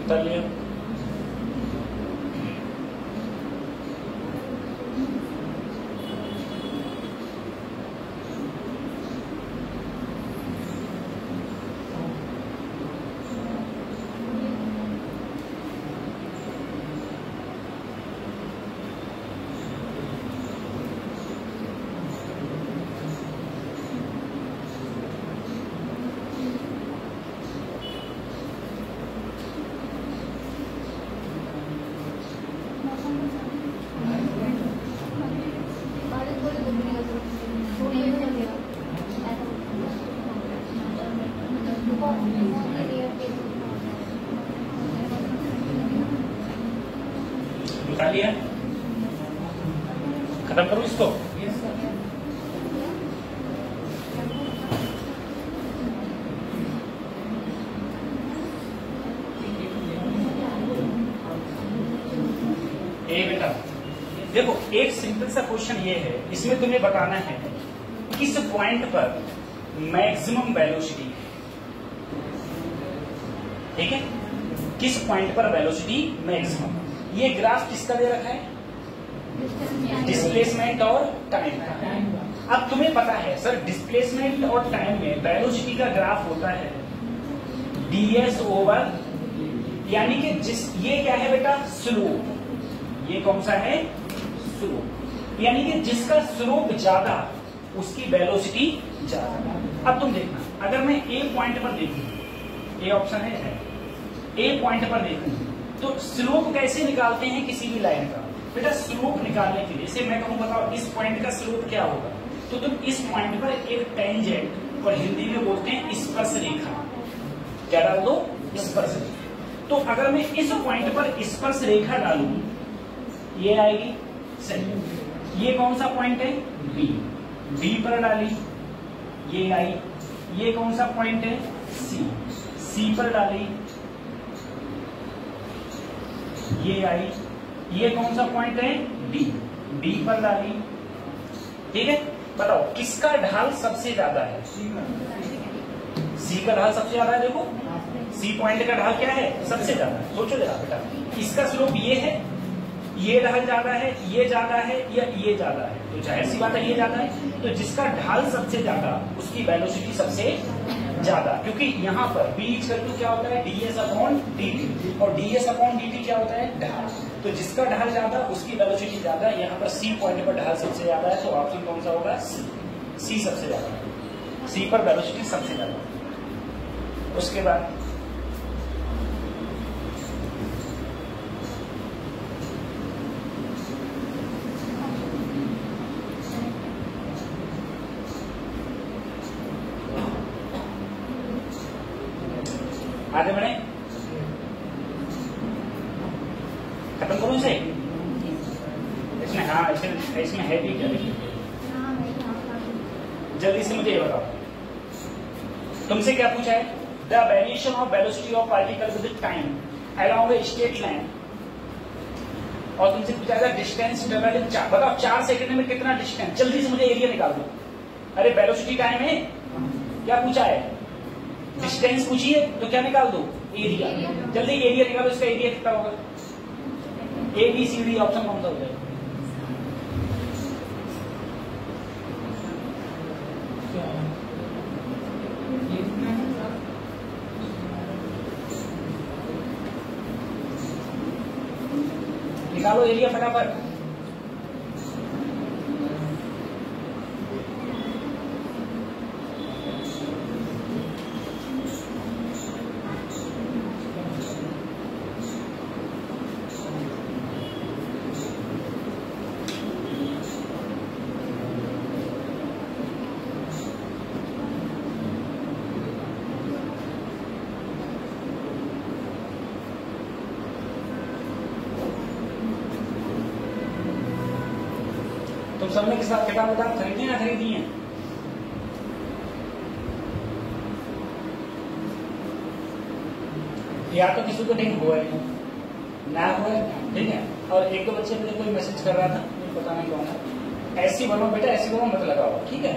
कर लिया। बता लिया, खत्म करूं इसको। बेटा देखो, एक सिंपल सा क्वेश्चन ये है, इसमें तुम्हें बताना है किस पॉइंट पर मैक्सिमम वेलोसिटी है। ठीक है, किस पॉइंट पर वेलोसिटी मैक्सिमम। ये ग्राफ किसका दे रखा है? डिस्प्लेसमेंट और टाइम का। अब तुम्हें पता है सर, डिस्प्लेसमेंट और टाइम में वेलोसिटी का ग्राफ होता है ds ओवर, यानी कि ये क्या है बेटा? स्लोप। ये कौन सा है? स्लोप। यानी कि जिसका स्लोप ज्यादा उसकी वेलोसिटी ज्यादा। अब तुम देखना, अगर मैं ए पॉइंट पर देखूं, ए ऑप्शन है, ए पॉइंट पर देखूं तो स्लोप कैसे निकालते हैं किसी भी लाइन का? बेटा स्लोप निकालने के लिए से मैं कहूं बताओ इस पॉइंट का स्लोप क्या होगा, तो तुम इस पॉइंट पर एक टेंजेंट, और हिंदी में बोलते हैं स्पर्श रेखा, क्या डाल दो? स्पर्श रेखा। तो अगर मैं इस पॉइंट पर स्पर्श रेखा डालूं, ये आएगी सही। ये कौन सा पॉइंट है? बी। बी पर डाली, ये आई। ये कौन सा पॉइंट है? सी। सी पर डाली, ये आई। ये कौन सा पॉइंट है? डी। डी पर डाली। ठीक है, बताओ किसका ढाल सबसे ज्यादा है? सी का ढाल सबसे ज्यादा है। देखो सी पॉइंट का ढाल क्या है? सबसे ज्यादा। सोचो जरा बेटा, इसका स्लोप ये है, ये ढाल ज्यादा है, ये ज्यादा है, या ये ज्यादा है? तो जाहिर सी बात है ये ज्यादा है। तो जिसका ढाल सबसे ज्यादा उसकी वेलोसिटी सबसे ज्यादा, क्योंकि यहाँ पर b = क्या होता है? ds/dt, और ds/dt क्या होता है? ढाल। तो जिसका ढाल ज्यादा उसकी वेलोसिटी ज्यादा। यहाँ पर सी पॉइंट पर ढाल सबसे ज्यादा है, तो ऑप्शन कौन सा होगा? सी सबसे ज्यादा है। सी पर वेलोसिटी सबसे ज्यादा। उसके बाद आगे बढ़े, खत्म करूं इसे? इसमें हाँ इसमें है भी क्या? जल्दी से मुझे ये बताओ, तुमसे क्या पूछा है? The variation of velocity of particle with time along a straight line, और तुमसे पूछा है डिस्टेंस ट्रेवल्ड, बताओ 4 सेकंड में कितना डिस्टेंस? जल्दी से मुझे एरिया निकाल दो। अरे वेलोसिटी टाइम है, क्या पूछा है? डिस्टेंस पूछिए तो क्या निकाल दो? एरिया। जल्दी एरिया निकालो, इसका एरिया कितना होगा? ABCD ऑप्शन कौन सा हो जाएगा? निकालो एरिया फटाफट। तुम सबने किताब खरीदी ना खरीदी है? या तो किसी को नहीं हुआ है ना हुआ है, ठीक है। और एक दो बच्चे मुझे कोई मैसेज कर रहा था, मुझे पता नहीं कौन है। ऐसी बनो बेटा, ऐसी बनो मत लगाओ, ठीक है?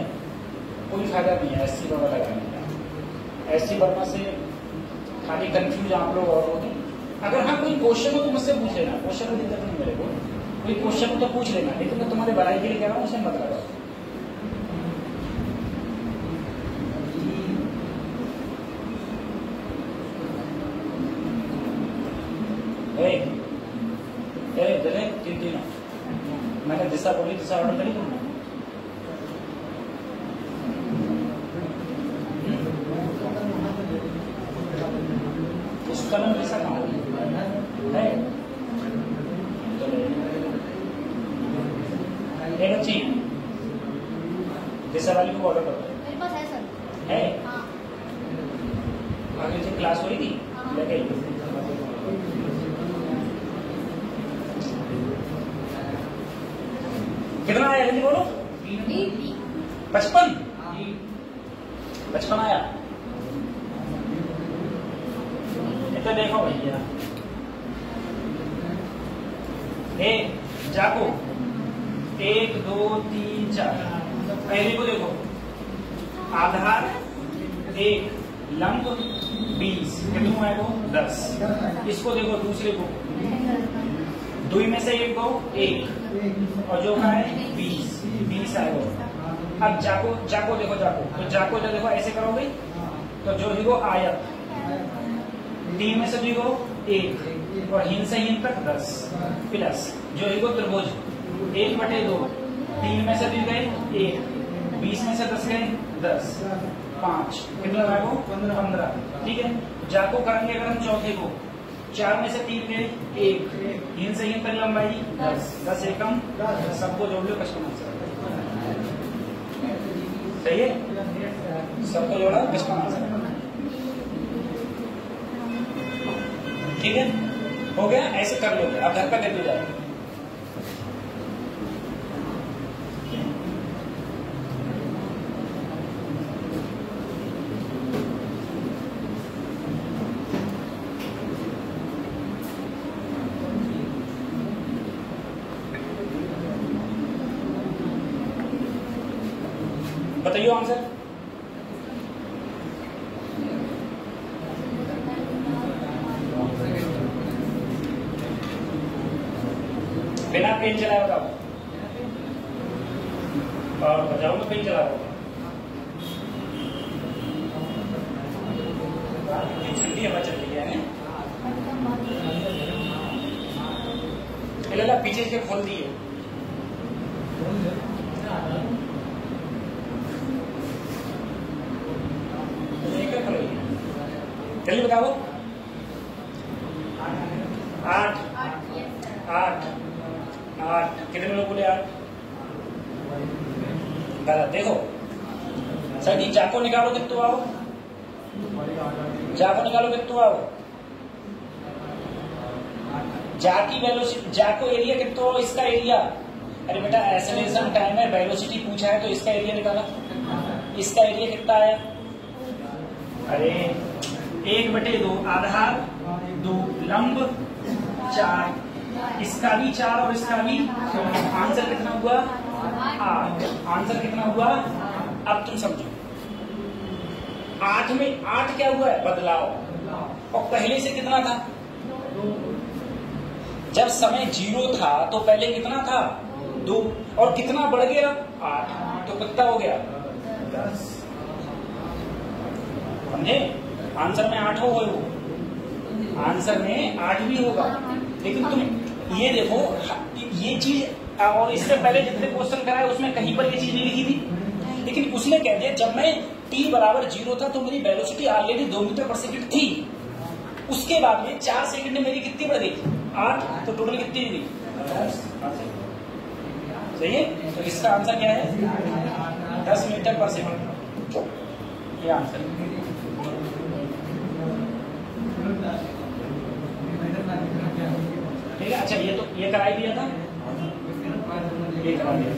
कोई फायदा नहीं है ऐसी बनो लगाने का। ऐसी बनने से खाली कंफ्यूज आप लोग और होते। अगर हाँ कोई क्वेश्चन हो तो मुझसे पूछ लेना, क्वेश्चन में दिक्कत नहीं मेरे को, कोई क्वेश्चन हो तो पूछ लेना, लेकिन मैं तुम्हारे भलाई के लिए कह रहा हूँ, उसे मत लगाओ। मैंने दिशा बोली, दिशा ऑर्डर करी तुमने? उसका नाम दिशा कहाँ है? एक अच्छी दिशा वाली को ऑर्डर करो। मेरे पास है सर। है? हाँ। आगे से क्लास हुई थी लेके कितना आया? जल्दी बोलो। 55 आया। तो देखो भैया, जाको 1 2 3 4, पहले को देखो, आधार 1, लंब 20, कितना है वो? 10। इसको देखो दूसरे को, 2 में से 1 को 1, और जो का है 20 है वो। अब जाको देखो, तो जाको जो देखो ऐसे करोगे तो जो ही वो आयत, 3 में से भी वो 1, और हीन से हीन तक 10, प्लस जो ही वो त्रिभुज 1/2, 3 में से भी गए 1, 20 में से 10 गए 10, 5, कितना है वो? 15। ठीक है। जाको करेंगे अगर हम चौथे को, 4 में से 3 गए 1, हीन से हीन तक लंबाई 10 एकम, सबको जोड़ लो 55। सही है, सबको जोड़ा 55। ठीक है, हो गया। ऐसे कर लोगे, आप घर पर करते जाओ। बताइए आंसर। बिना पेन चलाए बताओ, और बजाओ तो पेन चलाओ। ठंडी हवा चल रही है। ला पीछे से खोल दिए। जल्दी बताओ। 8 कितने लोग बोले? 8 गलत। देखो सर जी, चाको निकालो कितने आओ? जा को निकालो कितना आओ, जा की वेलोसिटी, जा को एरिया कितना हो, इसका एरिया, अरे बेटा एक्सेलरेशन टाइम है, वेलोसिटी पूछा है तो इसका एरिया निकाला, इसका एरिया कितना आया, अरे 1/2 आधार 2 लंब 4, इसका भी 4 और इसका भी, आंसर कितना हुआ 8, आंसर कितना हुआ। अब तुम समझो 8 में 8 क्या हुआ है, बदलाव, और पहले से कितना था, जब समय 0 था तो पहले कितना था 2, और कितना बढ़ गया 8, तो कितना हो गया 10, समझे। आंसर में 8 हो गए, वो आंसर में 8 भी होगा, लेकिन तुम ये देखो ये चीज, और इससे पहले जितने क्वेश्चन कराए उसमें कहीं पर ये चीज नहीं लिखी थी, लेकिन उसने कह दिया जब मैं t बराबर 0 था तो मेरी वेलोसिटी ऑलरेडी 2 मीटर पर सेकंड थी, उसके बाद में 4 सेकंड में मेरी कितनी बढ़ गई 8, तो टोटल कितनी हुई 10, सही है। तो इसका आंसर क्या है 10 मीटर पर सेकंड, ये आंसर। ठीक है, अच्छा ये तो ये कराई दिया था, ये करा दिया।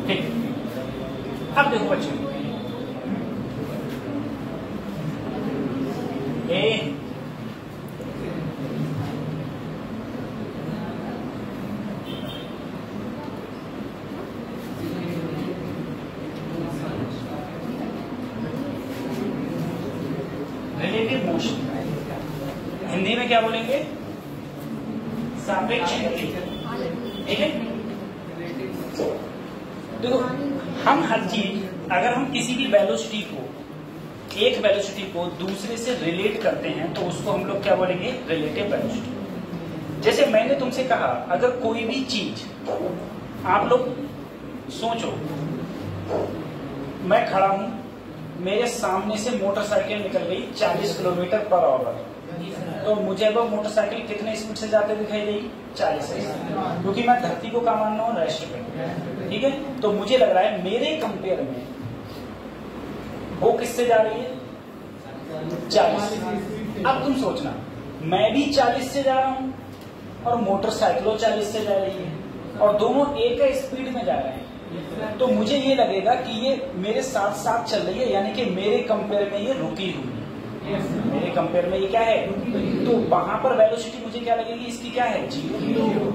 ठीक, अब देखो बच्चों, रिलेटिव मोशन, हिंदी में क्या बोलेंगे, सापेक्ष गति, ठीक है। देखो हम हर चीज, अगर हम किसी भी वेलोसिटी को, एक वेलोसिटी को दूसरे से रिलेट करते हैं तो उसको हम लोग क्या बोलेंगे, रिलेटिव वेलोसिटी। जैसे मैंने तुमसे कहा अगर कोई भी चीज, आप लोग सोचो मैं खड़ा हूं, मेरे सामने से मोटरसाइकिल निकल गई 40 किलोमीटर पर आवर, तो मुझे वो मोटरसाइकिल कितने स्पीड से जाते दिखाई देगी 40 से, क्योंकि मैं धरती को क्या मान रहा हूँ, रेस्ट पे, ठीक है। तो मुझे लग रहा है मेरे कंपेयर में वो किससे जा रही है 40। अब तुम सोचना मैं भी 40 से जा रहा हूं और मोटरसाइकिलों 40 से जा रही है और दोनों एक स्पीड में जा रहे हैं, तो मुझे ये लगेगा कि ये मेरे साथ साथ चल रही है, यानी कि मेरे कंपेयर में ये रुकी हुई है, मेरे कंपेयर में ये क्या है, तो वहां पर वेलोसिटी मुझे क्या लगेगी, इसकी क्या है 0,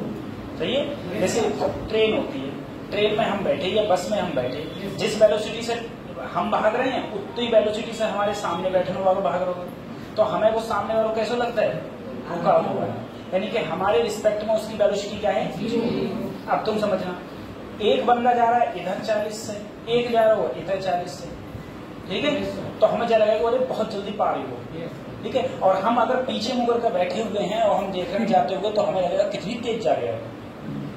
सही है। जैसे ट्रेन होती है, ट्रेन में हम बैठे या बस में हम बैठे, जिस वेलोसिटी से हम भाग रहे हैं उतनी वेलोसिटी से हमारे सामने बैठने वालों भाग रहे हो, तो हमें वो सामने वालों कैसा लगता है, रुका हुआ है, यानी कि हमारे रिस्पेक्ट में उसकी वेलोसिटी क्या है 0। अब तुम समझना, एक बंदा जा रहा है इधर 40 से, एक जा रहा है इधर 40 से, ठीक है, तो हमें क्या लगेगा अरे बहुत जल्दी पार ही हो, ठीक है। और हम अगर पीछे मुकर कर बैठे हुए हैं और हम देख रहे जाते हुए, तो हमें लगेगा कितनी तेज जा रहा है,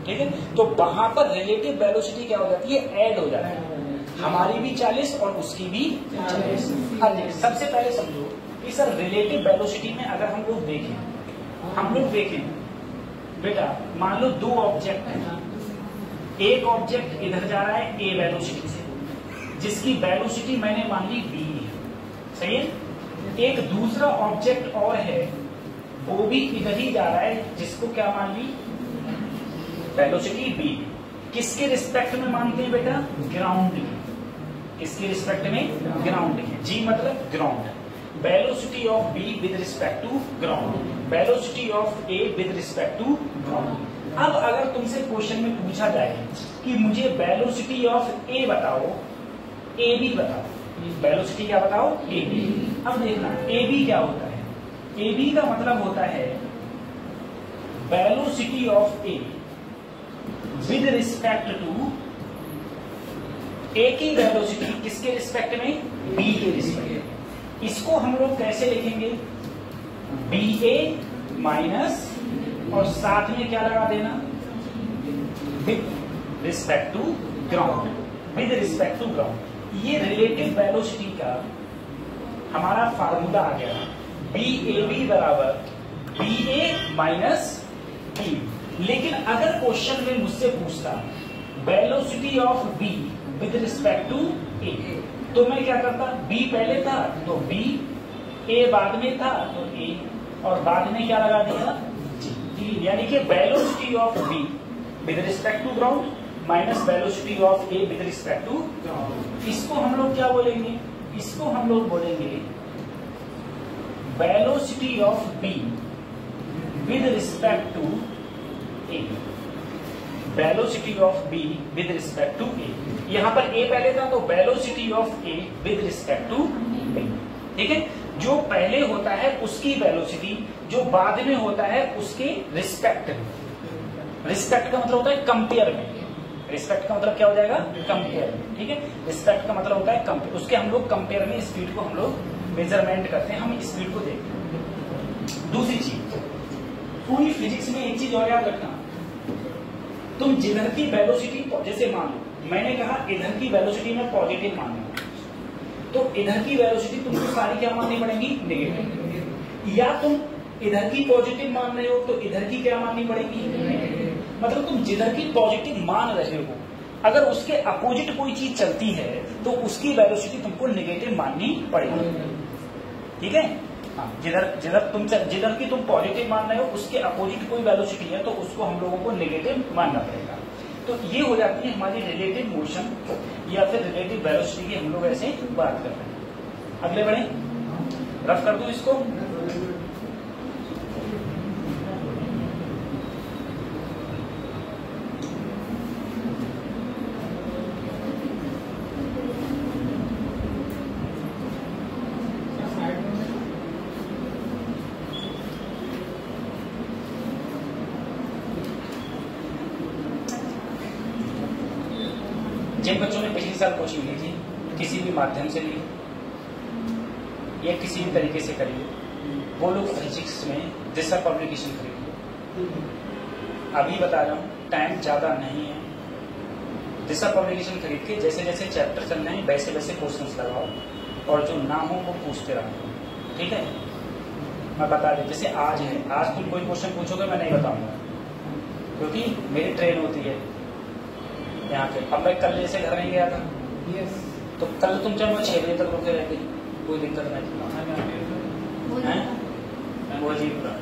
ठीक है। तो वहां पर रिलेटिव वेलोसिटी क्या हो जाती है, ऐड हो जाती है, हमारी भी 40 और उसकी भी 40। अब सबसे पहले समझो कि सर रिलेटिव वेलोसिटी में अगर हम लोग देखें बेटा, मान लो 2 ऑब्जेक्ट हैं, एक ऑब्जेक्ट इधर जा रहा है ए वेलोसिटी से, जिसकी वेलोसिटी मैंने मान ली v है, सही है। एक दूसरा ऑब्जेक्ट और है, वो भी इधर ही जा रहा है, जिसको क्या मान ली, वेलोसिटी v। किसके रिस्पेक्ट में मानते हैं बेटा, ग्राउंड की, किसके रिस्पेक्ट में, ग्राउंड की, g मतलब ground, velocity of b with respect to ground, velocity of a with respect to ground. अब अगर तुमसे क्वेश्चन में पूछा जाए कि मुझे वेलोसिटी ऑफ a बताओ, a b बताओ, वेलोसिटी क्या बताओ, a b। अब देखना a b क्या होता है, a b का मतलब होता है velocity of a with respect to, a की वेलोसिटी किसके रिस्पेक्ट में, b के रिस्पेक्ट में। इसको हम लोग कैसे लिखेंगे, ba माइनस और साथ में क्या लगा देना with respect to ground, with respect to ground. ये रिलेटिव वेलोसिटी का हमारा फार्मूला आ गया, BAB बराबर BA माइनस B। लेकिन अगर क्वेश्चन में मुझसे पूछता velocity of B with respect to A, तो मैं क्या करता, B पहले था तो B, A बाद में था तो A, और बाद में क्या लगा दिया G। यानी कि velocity of B with respect to ground minus velocity of A with respect to ground. इसको हम लोग क्या बोलेंगे, इसको हम लोग बोलेंगे velocity of B with respect to A, velocity of B with respect to A। यहां पर A पहले था तो velocity of A with respect to B। ठीक है, जो पहले होता है उसकी वेलोसिटी, जो बाद में होता है उसके रिस्पेक्ट में। रिस्पेक्ट का मतलब होता है कंपेयर में, रिस्पेक्ट का मतलब क्या हो जाएगा, कंपेयर में। ठीक है, रिस्पेक्ट का मतलब होता है कंपेयर, उसके हम लोग कंपेयर में स्पीड को हम लोग मेजरमेंट करते हैं, हम स्पीड को देखते हैं। दूसरी चीज, पूरी फिजिक्स में एक चीज और याद रखना, तुम जिधर की वेलोसिटी, जैसे मान लो मैंने कहा इधर की वेलोसिटी में पॉजिटिव मान लो, तो इधर की वेलोसिटी तुमको सारी क्या माननी पड़ेगी, नेगेटिव। या तुम इधर की पॉजिटिव मान रहे हो तो इधर की क्या माननी पड़ेगी, नेगेटिव। मतलब तुम जिधर की पॉजिटिव मान रहे हो, अगर उसके अपोजिट कोई चीज चलती है तो उसकी वेलोसिटी तुमको नेगेटिव माननी पड़ेगी। ठीक है, हाँ, जिधर की तुम पॉजिटिव मान रहे हो उसके अपोजिट कोई वेलोसिटी है तो उसको हम लोगों को नेगेटिव मानना पड़ेगा। तो ये हो जाती है हमारी रिलेटिव मोशन या फिर रिलेटिव वेलोसिटी की हम लोग ऐसे बात कर रहे हैं। अगले बढ़े, रफ कर दूं इसको। जिन बच्चों ने पिछले साल कोचिंग ली थी, किसी भी माध्यम से ली या किसी भी तरीके से करी, वो लोग फिजिक्स में दिशा पब्लिकेशन खरीदिए। अभी बता रहा हूँ, टाइम ज्यादा नहीं है। दिशा पब्लिकेशन खरीद के जैसे जैसे चैप्टर चल रहे हैं वैसे वैसे क्वेश्चंस लगाओ, और जो ना हो वो पूछते रहो। ठीक है, मैं बता दें, जैसे आज है, आज तुम कोई क्वेश्चन पूछोगे मैं नहीं बताऊंगा, क्योंकि मेरी ट्रेन होती है यहाँ पे। अब मैं कल जैसे घर नहीं गया था, तो कल तुम चाहे 6 बजे तक रुके रहते, कोई दिक्कत नहीं है। वो जी पूरा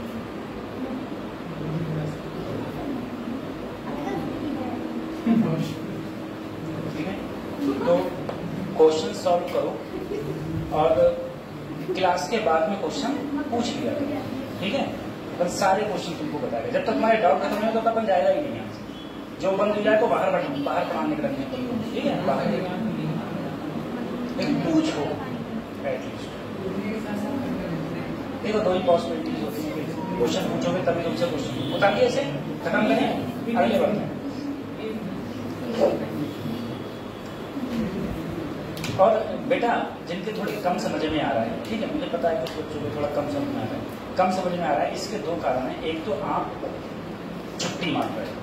ठीक है, तो क्वेश्चन सॉल्व करो और क्लास के बाद में क्वेश्चन पूछ लिया। ठीक है, बस सारे क्वेश्चन तुमको बता रहे, जब तक तुम्हारे डाउट खत्म नहीं होता तब अपन जाएगा ही नहीं यहाँ से। जो बंद हो जाए तो बाहर पढ़ाने के रखने की, ठीक है, बाहर पूछो एटलीस्ट। देखो, दो ही पॉसिबिलिटीज होती है, क्वेश्चन पूछोगे तभी तुमसे क्वेश्चन बताइए। ऐसे खत्म करें, अगले बात में। और बेटा, जिनके थोड़ी कम समझ में आ रहा है, ठीक है, मुझे पता है कि बच्चों को थोड़ा कम समझ में आ रहा है, कम समझ में आ रहा है, इसके दो कारण है। एक तो आप छुट्टी मार रहे हो,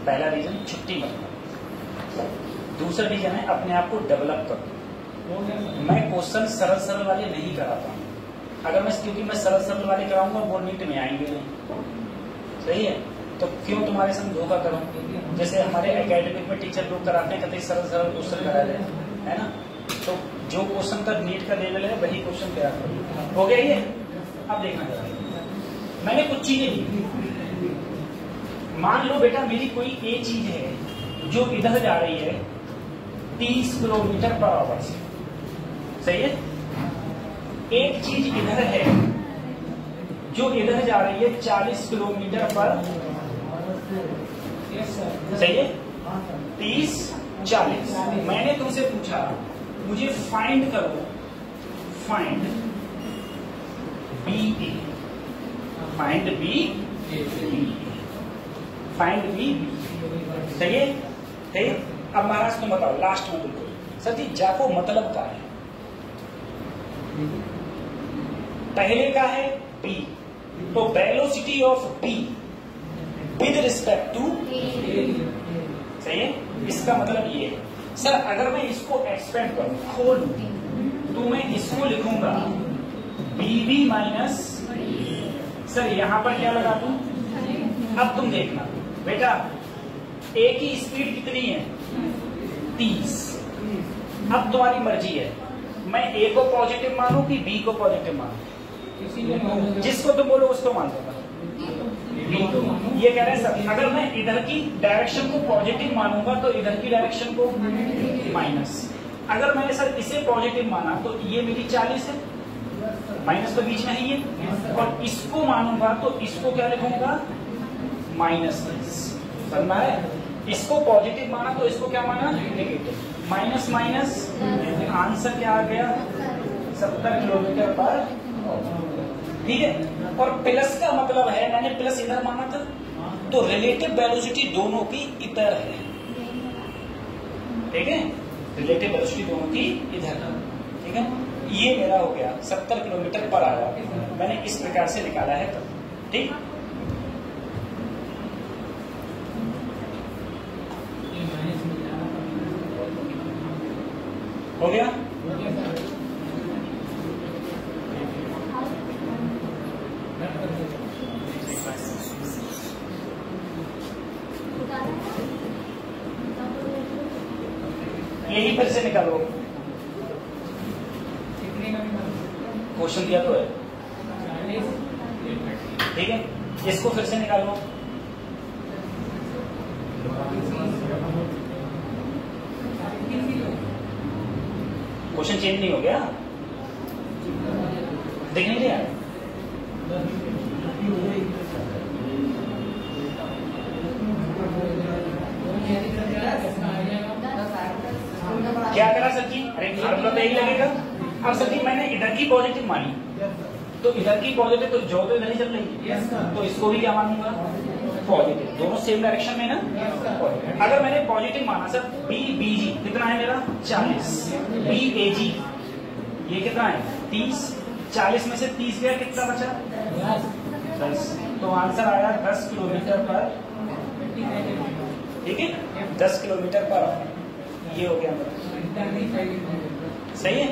पहला रीजन छुट्टी मत करो। दूसरा रीजन है अपने आप को डेवलप करो। मैं क्वेश्चन सरल सरल वाले नहीं कराता हूँ, अगर मैं, क्योंकि मैं सरल सरल वाले कराऊंगा वो नीट में आएंगे नहीं। सही है, तो क्यों तुम्हारे संग धोखा करूं? जैसे हमारे एकेडमिक में टीचर लोग कराते हैं, कहते सरल सरल क्वेश्चन करा रहे हैं, है ना। तो जो क्वेश्चन का नीट का लेवल है वही क्वेश्चन तैयार करो। हो गया ये? अब देखना जरा, मैंने कुछ चीजें दी। मान लो बेटा, मेरी कोई ए चीज है जो इधर जा रही है 30 किलोमीटर पर आवर से, सही है। एक चीज इधर है जो इधर जा रही है 40 किलोमीटर पर, सही है, 30-40। मैंने तुमसे पूछा मुझे फाइंड करो, फाइंड बी ए, फाइंड बी, फाइंड बी, सही है, सही। अब महाराज तुम बताओ लास्ट में, बिल्कुल सर जी, जाको मतलब क्या है? पहले का है बी, तो velocity of B with respect to, सही है। इसका मतलब ये है सर, अगर मैं इसको एक्सपेंड करूं, खोल तो मैं इसको लिखूंगा बीबी माइनस, सर यहां पर क्या लगा दूं? अब तुम देखना बेटा, ए की स्पीड कितनी है? 30। अब तुम्हारी मर्जी है, मैं ए को पॉजिटिव मानूं कि बी को पॉजिटिव मानूं? जिसको तुम बोलो उसको मान दो। ये कह रहे हैं सर, अगर मैं इधर की डायरेक्शन को पॉजिटिव मानूंगा तो इधर की डायरेक्शन को माइनस। अगर मैंने सर इसे पॉजिटिव माना तो ये मेरी 40 है, माइनस तो बीच में ही है, और इसको मानूंगा तो इसको क्या लिखूंगा? -30। समझ है? इसको पॉजिटिव माना तो इसको क्या माना? नेगेटिव। माइनस माइनस, आंसर क्या आ गया? 70 किलोमीटर पर, ठीक है। और प्लस का मतलब है, मैंने प्लस इधर माना था, तो रिलेटिव वेलोसिटी दोनों की इधर है, ठीक है। रिलेटिव वेलोसिटी दोनों की इधर है, ठीक है। ये मेरा हो गया 70 किलोमीटर पर आया, मैंने इस प्रकार से निकाला है तब, ठीक। हो गया? यही फिर से निकालो, क्वेश्चन दिया तो है, ठीक है। इसको फिर से निकालो, क्वेश्चन चेंज नहीं हो गया, देख नहीं रहे? क्या करा सर जी? अरे फार्मूला तो यही लगेगा। अब सर जी मैंने इधर की पॉजिटिव मानी, तो इधर की पॉजिटिव तो जो तो इधर ही चल रही है, तो इसको भी क्या मानूंगा? पॉजिटिव। दोनों सेम डायरेक्शन में ना, पॉजिटिव। अगर मैंने पॉजिटिव माना सर, बी बीजी कितना है मेरा? 40। बी एजी ये कितना है? 30। 40 में से 30 गया, कितना बचा? 10। तो आंसर आया 10 किलोमीटर पर, ठीक है, 10 किलोमीटर पर। ये हो गया मेरा, सही है।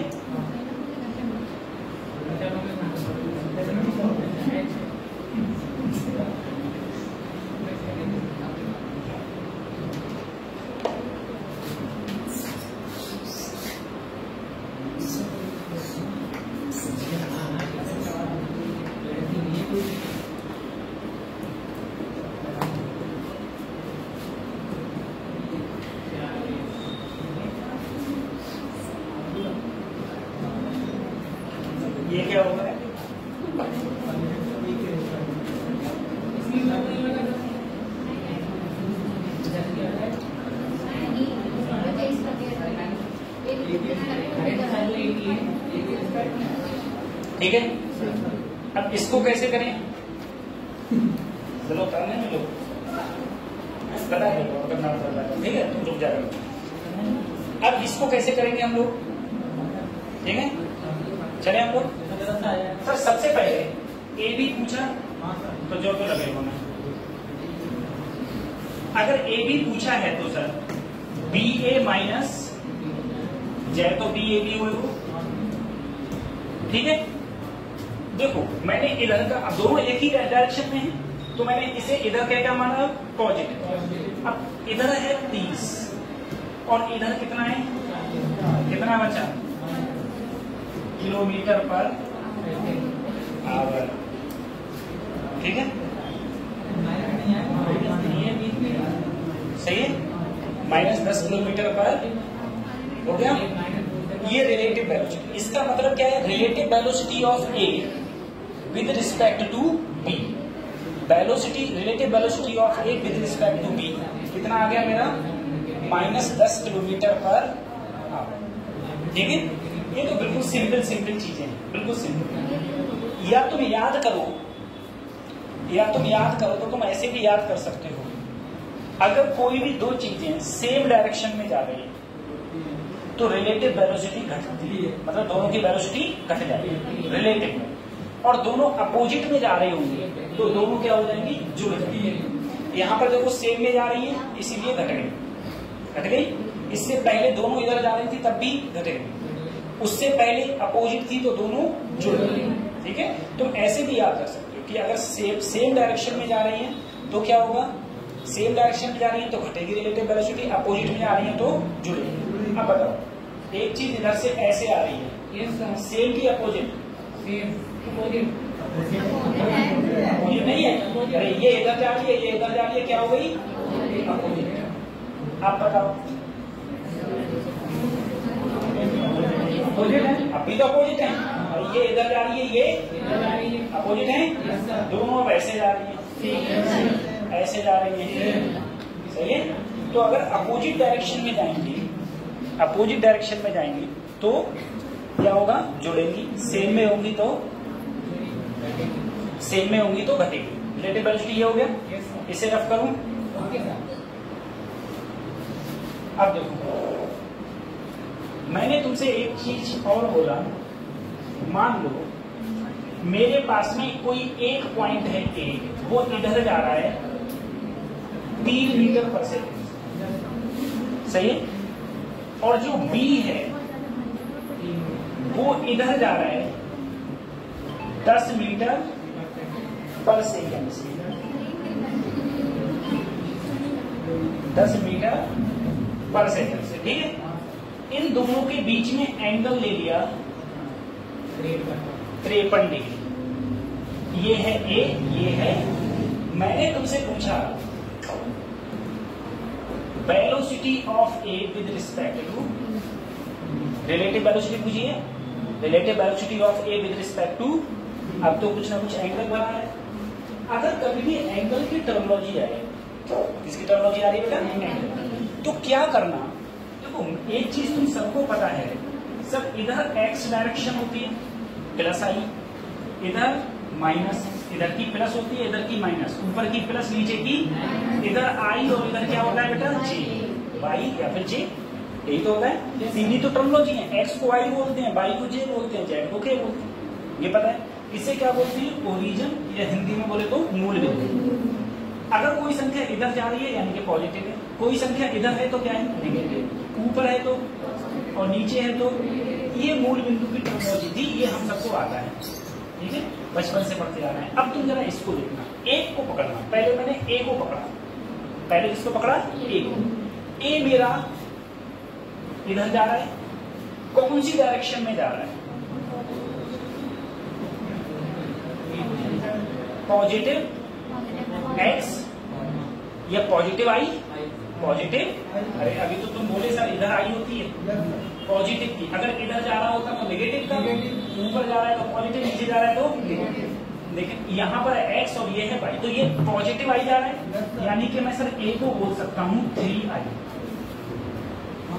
ये क्या होगा? ठीक है। अब इसको कैसे करें? चलो करने में लो, बता दो करना पड़ता है, ठीक है, तुम रुक जाओ। अब इसको कैसे करेंगे हम लोग? ठीक है, चले हम लोग। सर सबसे पहले ए बी पूछा तो जो तो लगेगा मैं, अगर ए बी पूछा है तो सर बी ए माइनस जय तो बी ए बी हो, ठीक है। देखो मैंने इधर का, अब दोनों एक ही डायरेक्शन में है तो मैंने इसे इधर क्या क्या माना? पॉजिटिव। अब इधर है 30 और इधर कितना है? कितना बचा? किलोमीटर पर आवर, ठीक है, सही है। -10 किलोमीटर पर हो गया। ये रिलेटिव वेलोसिटी, इसका मतलब क्या है? Relative velocity of a with respect to b. Velocity, relative velocity of a with respect to b कितना आ गया मेरा? -10 किलोमीटर पर आवर, ठीक है। ये तो बिल्कुल सिंपल चीजें हैं, बिल्कुल सिंपल। या तुम याद करो तो तुम ऐसे भी याद कर सकते हो, अगर कोई भी दो चीजें सेम डायरेक्शन में जा रही है तो रिलेटिव वेलोसिटी घटती है, मतलब दोनों की वेलोसिटी घट जाएगी रिलेटिव में, और दोनों अपोजिट में जा रहे होंगे तो दोनों क्या हो जाएंगी? जुड़ जाएंगी। यहाँ पर देखो सेम में जा रही है इसीलिए घट गई। इससे पहले दोनों इधर जा रही थी तब भी घट गई। उससे पहले अपोजिट थी तो दोनों जुड़ गई। ठीक है, तुम ऐसे भी याद रख सकते हो कि अगर सेम डायरेक्शन में जा रही है तो क्या होगा, सेम डायरेक्शन में जा रही है तो घटेगी रिलेटिव वेलोसिटी, अपोजिट में जा रही है तो जुड़ेगी। अब बताओ, एक चीज इधर से ऐसे आ रही है, सेम की अपोजिट? अपोजिट नहीं है। अरे ये इधर जा रही है, ये इधर जा रही है, क्या हो गई? अपोजिट। आप बताओ, अपोजिट है? अभी तो अपोजिट है। और ये इधर जा रही है, ये अपोजिट है। दोनों अब ऐसे जा रही है, ऐसे जा रही है। सही है। तो अगर अपोजिट डायरेक्शन में जाएंगे, अपोजिट डायरेक्शन में जाएंगे तो क्या होगा, जुड़ेंगी। सेम में होंगी तो घटेगी। रिलेटिव वेलोसिटी ये हो गया। इसे रफ करूं? अब देखो, मैंने तुमसे एक चीज और बोला, मान लो मेरे पास में कोई एक पॉइंट है A, वो इधर जा रहा है 3 मीटर पर सेकेंड। सही है। और जो B है वो इधर जा रहा है 10 मीटर पर सेकेंड से। 10 मीटर पर सेकेंड से। ठीक है। इन दोनों के बीच में एंगल ले लिया 53 डिग्री। ये है A, ये है। मैंने तुमसे पूछा velocity of A with respect to, relative velocity पूछी है, relative velocity of A with respect to. अब तो कुछ ना कुछ एंगल बना है। अगर कभी भी एंगल की टर्मिनोलॉजी आए, किसकी टर्मिनोलॉजी आ रही है बेटा? एंगल। तो क्या करना, देखो एक चीज तुम सबको पता है, सब इधर x डायरेक्शन होती है प्लस आई, इधर माइनस, इधर की प्लस होती है, इधर की माइनस, ऊपर की प्लस नीचे की, इधर आई और इधर क्या होता है बेटा? j, वाई या फिर j, यही तो होता है। सीधी तो टर्मिनोलॉजी है। x को y बोलते हैं, y को j बोलते हैं, z को k बोलते हैं, ये पता है। इसे क्या बोलते हैं? ओरिजिन, या हिंदी में बोले तो मूल बिंदु। अगर कोई संख्या इधर जा रही है यानी कि पॉजिटिव है, कोई संख्या इधर है तो क्या है? नेगेटिव। ऊपर है तो, और नीचे है तो, ये मूल बिंदु की टर्मिनोलॉजी थी। ये हम सबको आता है। ठीक है, बचपन से पढ़ते आ रहे हैं। अब तुम जरा इसको देखना, एक को पकड़ना। पहले मैंने ए को पकड़ा, पहले किसको पकड़ा? ए को। ए मेरा इधर जा रहा है, कौन सी डायरेक्शन में जा रहा है? पॉजिटिव x या पॉजिटिव आई? पॉजिटिव। अरे अभी तो तुम बोले सर इधर आई होती है पॉजिटिव की, अगर इधर जा रहा होता तो नेगेटिव का, ऊपर जा रहा है तो पॉजिटिव, नीचे जा रहा है तो नेगेटिव। लेकिन यहाँ पर x और ये है y, तो ये पॉजिटिव आई जा रहा है, यानी कि मैं सर a को बोल सकता हूँ 3i।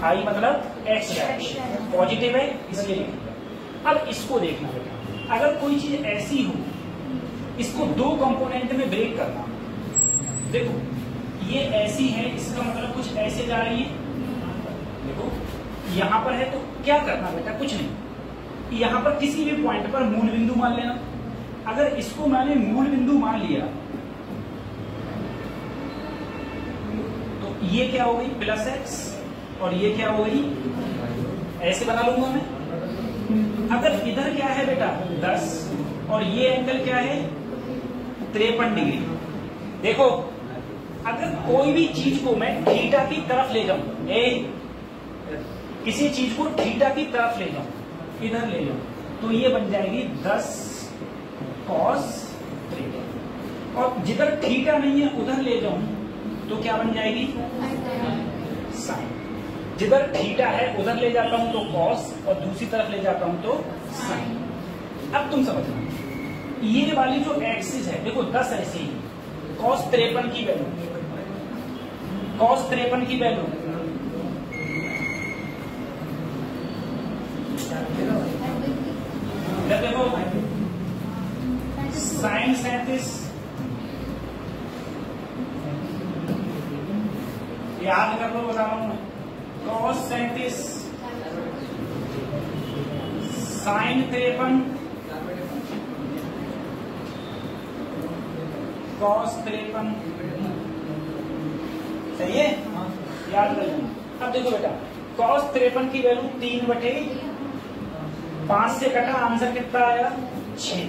आई मतलब x डायरेक्शन, पॉजिटिव है इसलिए लिखूंगा। अब इसको देखना बेटा, अगर कोई चीज ऐसी हो, इसको 2 कंपोनेंट में ब्रेक करना। देखो ये ऐसी है, इसका मतलब कुछ ऐसे जा रही है। देखो यहां पर है तो क्या करना बेटा? कुछ नहीं, यहां पर किसी भी पॉइंट पर मूल बिंदु मान लेना। अगर इसको मैंने मूल बिंदु मान लिया तो ये क्या हो गई? प्लस x, और ये क्या हो गई? ऐसे बना लूंगा मैं। अगर इधर क्या है बेटा? 10, और ये एंगल क्या है? 53 डिग्री। देखो अगर कोई भी चीज को मैं थीटा की तरफ ले जाऊं, किसी चीज को थीटा की तरफ ले जाऊं, इधर ले जाऊं, तो ये बन जाएगी 10 cos 3। और जिधर थीटा नहीं है उधर ले जाऊं तो क्या बन जाएगी? साइन। जिधर थीटा है उधर ले जाता हूं तो cos, और दूसरी तरफ ले जाता हूं तो साइन। अब तुम समझना, ये वाली जो एक्सिस है, देखो 10 ऐसी ही, cos 53 की वैल्यू, cos 53 की वैल्यू देखो, साइन 37, याद कर लो, बता रहा हूं मैं। cos 37, साइन 53, cos 53, सही है, याद कर लेना। अब देखो बेटा, cos 53 की वैल्यू 3/5 से कटा, आंसर कितना आया 6।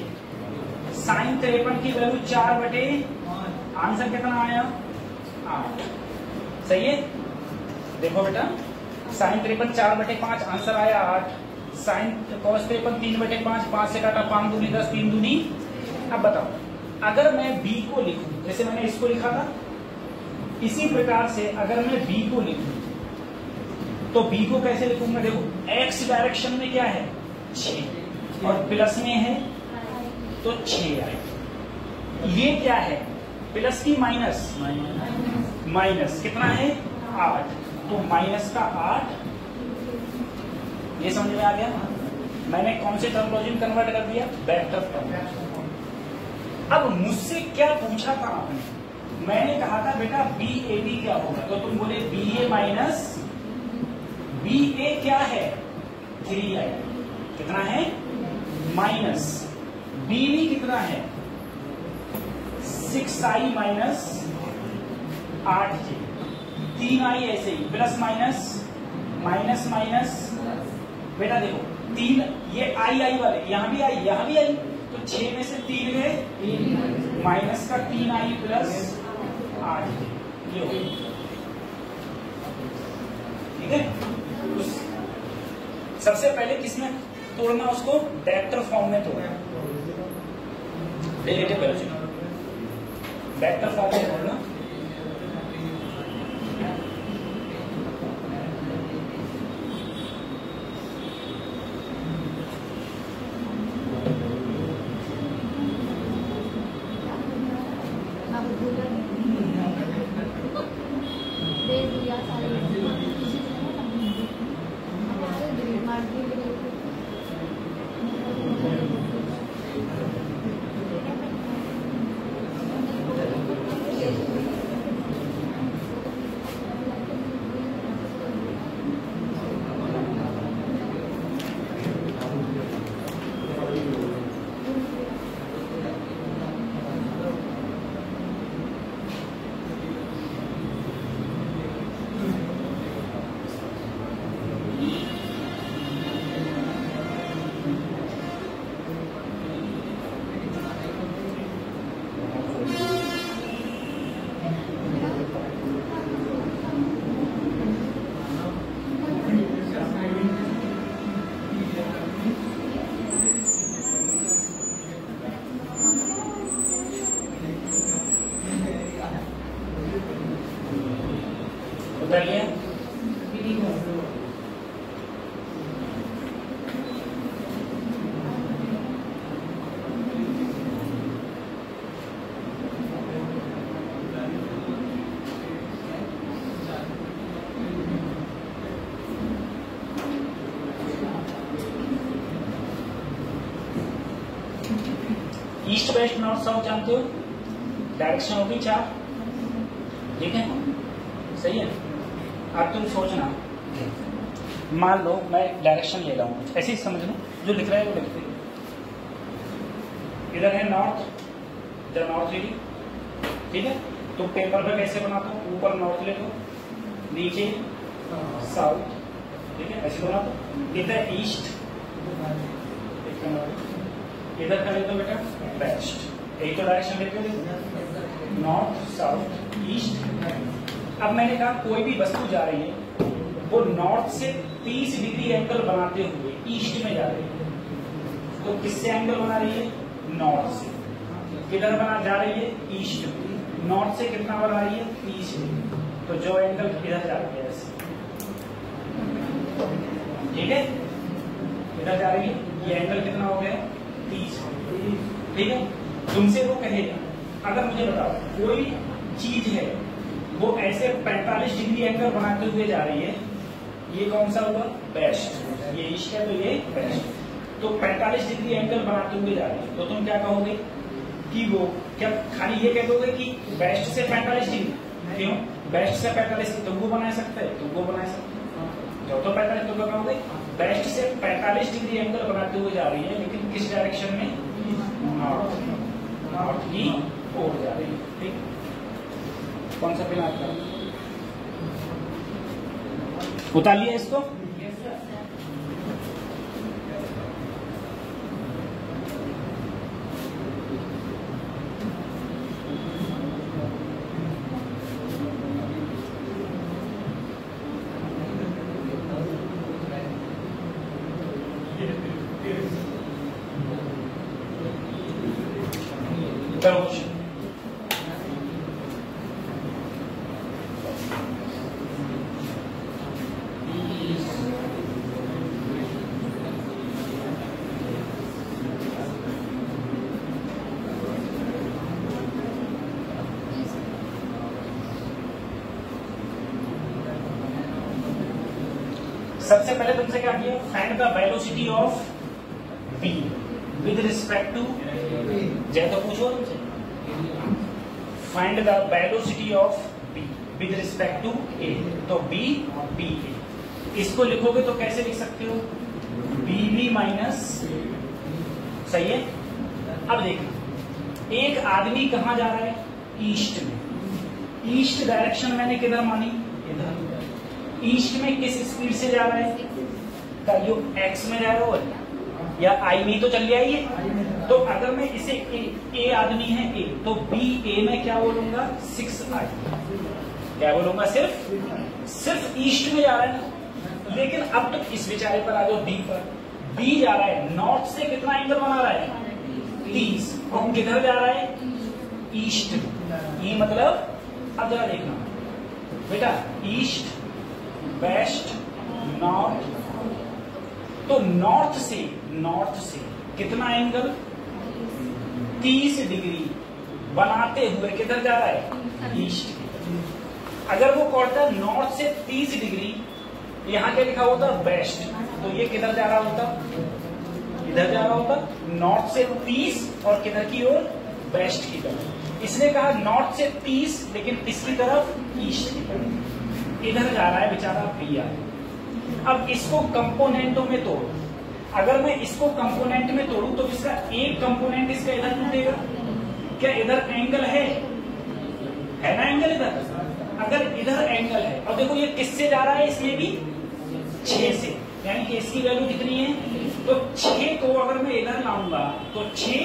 sin 53 की वैल्यू 4/, आंसर कितना आया 8। सही है, देखो बेटा sin 53 4/5, आंसर आया 8। sin cos 53 3/5, 5 से काटा 5 दूनी 10, 3 दूनी। अब बताओ, अगर मैं b को लिखूं, जैसे मैंने इसको लिखा था, इसी प्रकार से अगर मैं b को लिखूं तो b को कैसे लिखूंगा? देखो x डायरेक्शन में क्या है 6 और प्लस में है तो 6 आएगा। ये क्या है, प्लस की माइनस? माइनस कितना है 8, तो माइनस का 8। ये समझ में आ गया? मैंने कौन से टर्मोलॉजी में कन्वर्ट कर दिया? Vector terminology. अब मुझसे क्या पूछा था आपने? मैंने कहा था बेटा BAB क्या होगा, तो तुम बोले BA माइनस BA क्या है 3i, कितना है माइनस BB कितना है 6i माइनस 8j, 3i ऐसे ही प्लस माइनस माइनस माइनस। बेटा देखो 3 ये आई वाले, यहाँ भी आई यहाँ भी आई, तो 6 में से 3 गए, माइनस का 3i प्लस 8j, ये हो गया। ठीक है, सबसे पहले किसमें तोड़ना उसको? वेक्टर फॉर्म में तोड़ना, रिलेटिव वेलोसिटी वेक्टर फॉर्म में तोड़ना। उतारिए। ईस्ट वेस्ट नॉर्थ साउथ जानते हो, डायरेक्शन होगी 4, ठीक है, सही है। अब तुम सोचना, मान लो मैं डायरेक्शन ले रहा हूं, ऐसे ही समझ लो, जो लिख रहा है वो लिखते, इधर है नॉर्थ, इधर नॉर्थ ले ली, ठीक है। तो पेपर पे कैसे बनाता हूँ, ऊपर नॉर्थ ले लो, नीचे साउथ, ठीक है, ऐसे बना दो। इधर ईस्ट, इधर का लेते हो बेटा वेस्ट, एक तो डायरेक्शन लेते हो, नॉर्थ साउथ ईस्ट। अब मैंने कहा कोई भी वस्तु जा रही है वो नॉर्थ से 30 डिग्री एंगल बनाते हुए ईस्ट में जा रही है, तो किससे एंगल बना रही है? नॉर्थ से। किधर बना जा रही है? ईस्ट में। नॉर्थ से कितना बना रही है? 30 डिग्री। तो जो एंगल इधर जा रही है ऐसे, ठीक है, इधर जा रही है, ये एंगल कितना हो गया? 30, ठीक है। तुमसे वो कहेगा, अगर मुझे बताओ कोई चीज है वो ऐसे 45 डिग्री एंगल बनाते हुए जा रही है, ये कौन सा होगा? वेस्ट, ये ईस्ट है तो ये वेस्ट, तो 45 डिग्री एंगल बनाते हुए जा रही है, तो तुम क्या कहोगे कि वो क्या खाली ये कह दोगे कि वेस्ट से 45 डिग्री? क्यों? वेस्ट से 45 तुम वो बना सकते हैं, तुम वो बना सकते हो, जो तो 45 तो क्या कहोगे? वेस्ट से 45 डिग्री एंगल बनाते हुए जा रही है, लेकिन किस डायरेक्शन में? नॉर्थ, नॉर्थ की ओर जा रही है, ठीक। कौन सा पिन आता है? उतार लिया इसको। करो कुछ। सबसे पहले तुमसे क्या किया, find the velocity of B with respect to, जय तो पूछो तुमसे, find the velocity of B with respect to A. तो बी बी ए, इसको लिखोगे तो कैसे लिख सकते हो, बी बी माइनस, सही है। अब देखो एक आदमी कहां जा रहा है, ईस्ट में, ईस्ट डायरेक्शन मैंने किधर मानी, इधर। ईस्ट में किस स्पीड से जा रहा है, का यो एक्स में जा रहा है या आई में तो चल गया ये। तो अगर मैं इसे ए आदमी है ए, तो बी ए में क्या बोलूंगा 6i, क्या बोलूंगा, सिर्फ ईस्ट में जा रहा है ना। लेकिन अब तो इस बेचारे पर आ जाओ बी पर, बी जा रहा है नॉर्थ से, कितना एंगल बना रहा है 30, और किधर जा रहा है ईस्ट में। ई मतलब अब जरा देखना बेटा, ईस्ट वेस्ट नॉर्थ, तो नॉर्थ से कितना एंगल 30 डिग्री बनाते हुए किधर जा रहा है, ईस्ट। अगर वो कहता नॉर्थ से 30 डिग्री, यहां क्या लिखा होता वेस्ट, तो ये किधर जा रहा होता, इधर जा रहा होता, नॉर्थ से 30 और किधर की ओर, वेस्ट की तरफ। इसने कहा नॉर्थ से 30 लेकिन किसकी तरफ, ईस्ट की तरफ, इधर जा रहा है बेचारा बी। अब इसको कंपोनेंटों में तोड़, अगर मैं इसको कंपोनेंट में तोड़ू तो इसका एक कंपोनेंट इसका इधर टूटेगा, क्या इधर एंगल है ना एंगल इधर, अगर इधर एंगल है, और देखो ये किससे जा रहा है, इसमें भी 6 से, यानी कि इसकी वैल्यू कितनी है, तो 6 को अगर मैं इधर लाऊंगा तो 6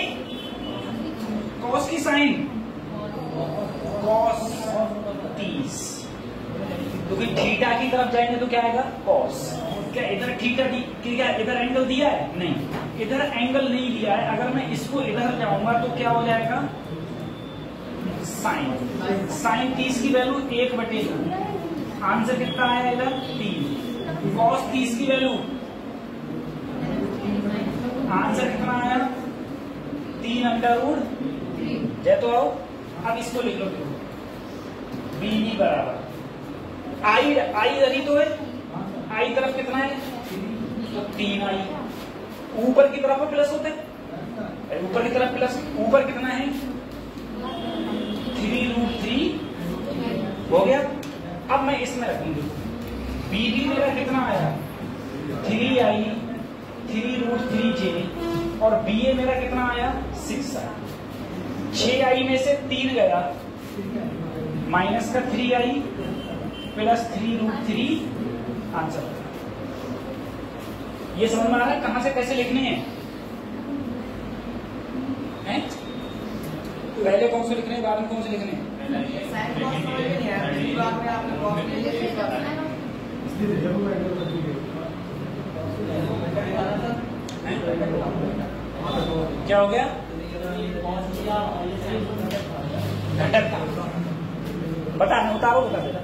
कॉस की साइन, कॉस 30, क्योंकि थीटा की तरफ जाएंगे तो क्या आएगा कॉस। क्या इधर थीटा क्या इधर एंगल दिया है, नहीं, इधर एंगल नहीं दिया है। अगर मैं इसको इधर जाऊंगा तो क्या हो जाएगा साइन, साइन 30 की वैल्यू 1/2, आंसर कितना आया इधर 3। कॉस 30 की वैल्यू, आंसर कितना आया 3/√3। जय तो आओ, अब इसको लिख लो, बी बी बराबर आई इधर ही तो है, आई तरफ कितना है तो 3i, ऊपर की तरफ प्लस होता है, ऊपर की तरफ प्लस, ऊपर कितना है 3√3 हो गया। अब मैं इसमें रखूंगी बी बी मेरा कितना आया 3i 3√3j, और बी ए मेरा कितना आया 6i। 6i में से 3 गया, माइनस का 3i प्लस 3√3, आंसर। ये समझ में आ रहा है कहां से कैसे लिखने हैं? पहले कौन से लिखने हैं, बाद में कौन से लिखने हैं? क्या हो गया, घटक था, बता उतारो, बता बेटा।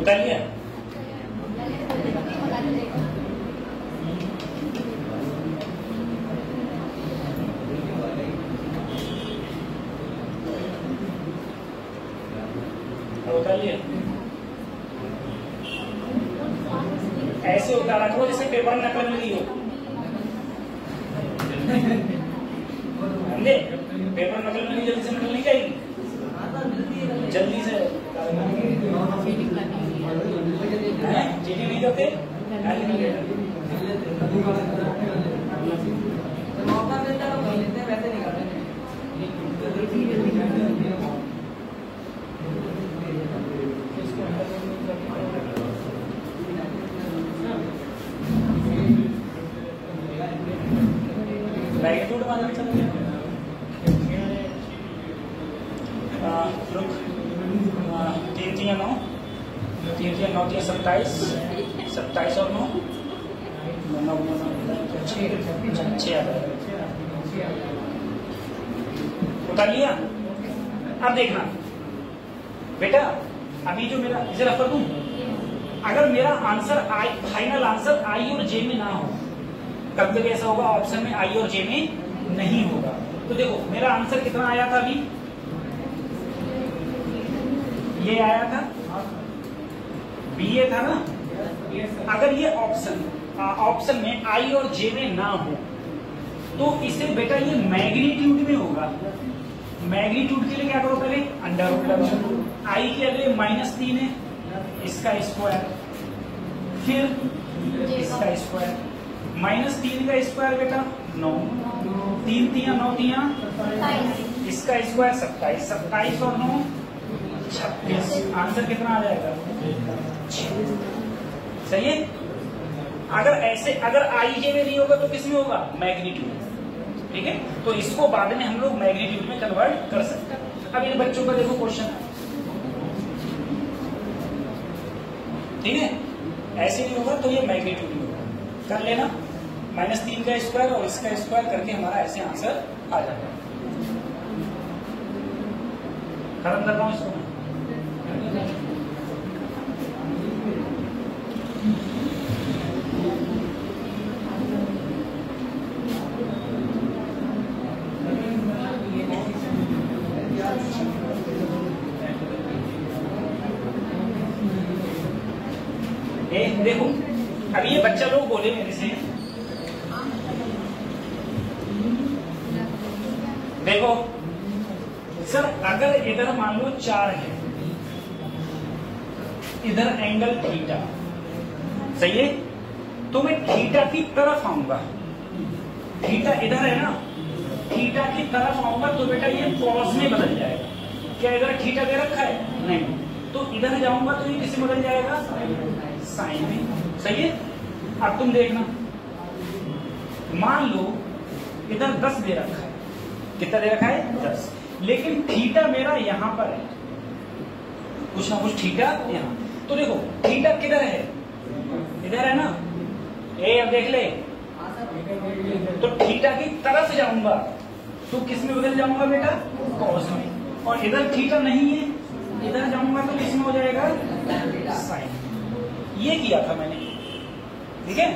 बता लिया। बता लिया। ऐसे उतारा करो जैसे पेपर में नकल मिली हो। समझे? पेपर नकल मिली जल्दी से नकल नहीं जाएगी, जल्दी से चीटी नहीं करते। मौका मिलता है तो लेते हैं, वैसे नहीं करते। मैग्नीट्यूड माना भी चल गया। तीन तीन 9, 3 3 9 3 27, 27 और 9 9 6 उतार लिया। अब देखना बेटा, अभी जो मेरा इसे रफ कर दूं, अगर मेरा answer I, final answer I और जे में ना हो, कब तक ऐसा होगा ऑप्शन में आई और जे में नहीं होगा। तो देखो मेरा आंसर कितना आया था अभी, ये आया था, बी ए था ना। अगर ये ऑप्शन में आई और जे में ना हो तो इसे बेटा ये मैग्नीट्यूड में होगा। मैग्नीट्यूड के लिए क्या करो, पहले अंडर रूट लगाओ। आई के अगले -3 है, इसका स्क्वायर, फिर इसका स्क्वायर, -3 का स्क्वायर बेटा 9, 3 3 9 3, इसका स्क्वायर 27, 27 और 9 26। आंसर कितना आ जाएगा? 6। सही है। अगर आई जे में नहीं होगा तो किस में होगा? मैग्नीट्यूड। ठीक है, तो इसको बाद में हम लोग मैग्नीट्यूड में कन्वर्ट कर सकते हैं। अब इन बच्चों का देखो क्वेश्चन, ठीक है, ऐसे नहीं होगा तो ये मैग्नीट्यूड में होगा। कर लेना, -3 का स्क्वायर और इसका स्क्वायर करके हमारा ऐसे आंसर आ जाएगा। खत्म कर रहा हूं इसको। देखो अभी ये बच्चा लोग बोले मेरे से, देखो सर अगर इधर मान लो 4 है, इधर एंगल थीटा, सही है, तो मैं थीटा की तरफ आऊंगा। थीटा इधर है ना, थीटा की तरफ आऊंगा तो बेटा ये कॉस में बदल जाएगा। क्या इधर थीटा दे रखा है? नहीं, तो इधर जाऊंगा तो ये किस में बदल जाएगा? साइन में। सही है। अब तुम देखना, मान लो इधर 10 दे रखा है, कितना दे रखा है? 10, लेकिन थीटा मेरा यहां पर है, कुछ ना कुछ थीटा यहां। तो देखो थीटा किधर है? इधर है ना। अब देख ले, तो थीटा की तरफ जाऊंगा तो किस में बदल जाऊंगा बेटा? कॉस में। और इधर थीटा नहीं है, इधर जाऊंगा तो किस में हो जाएगा? साइन। ये किया था मैंने, ठीक है।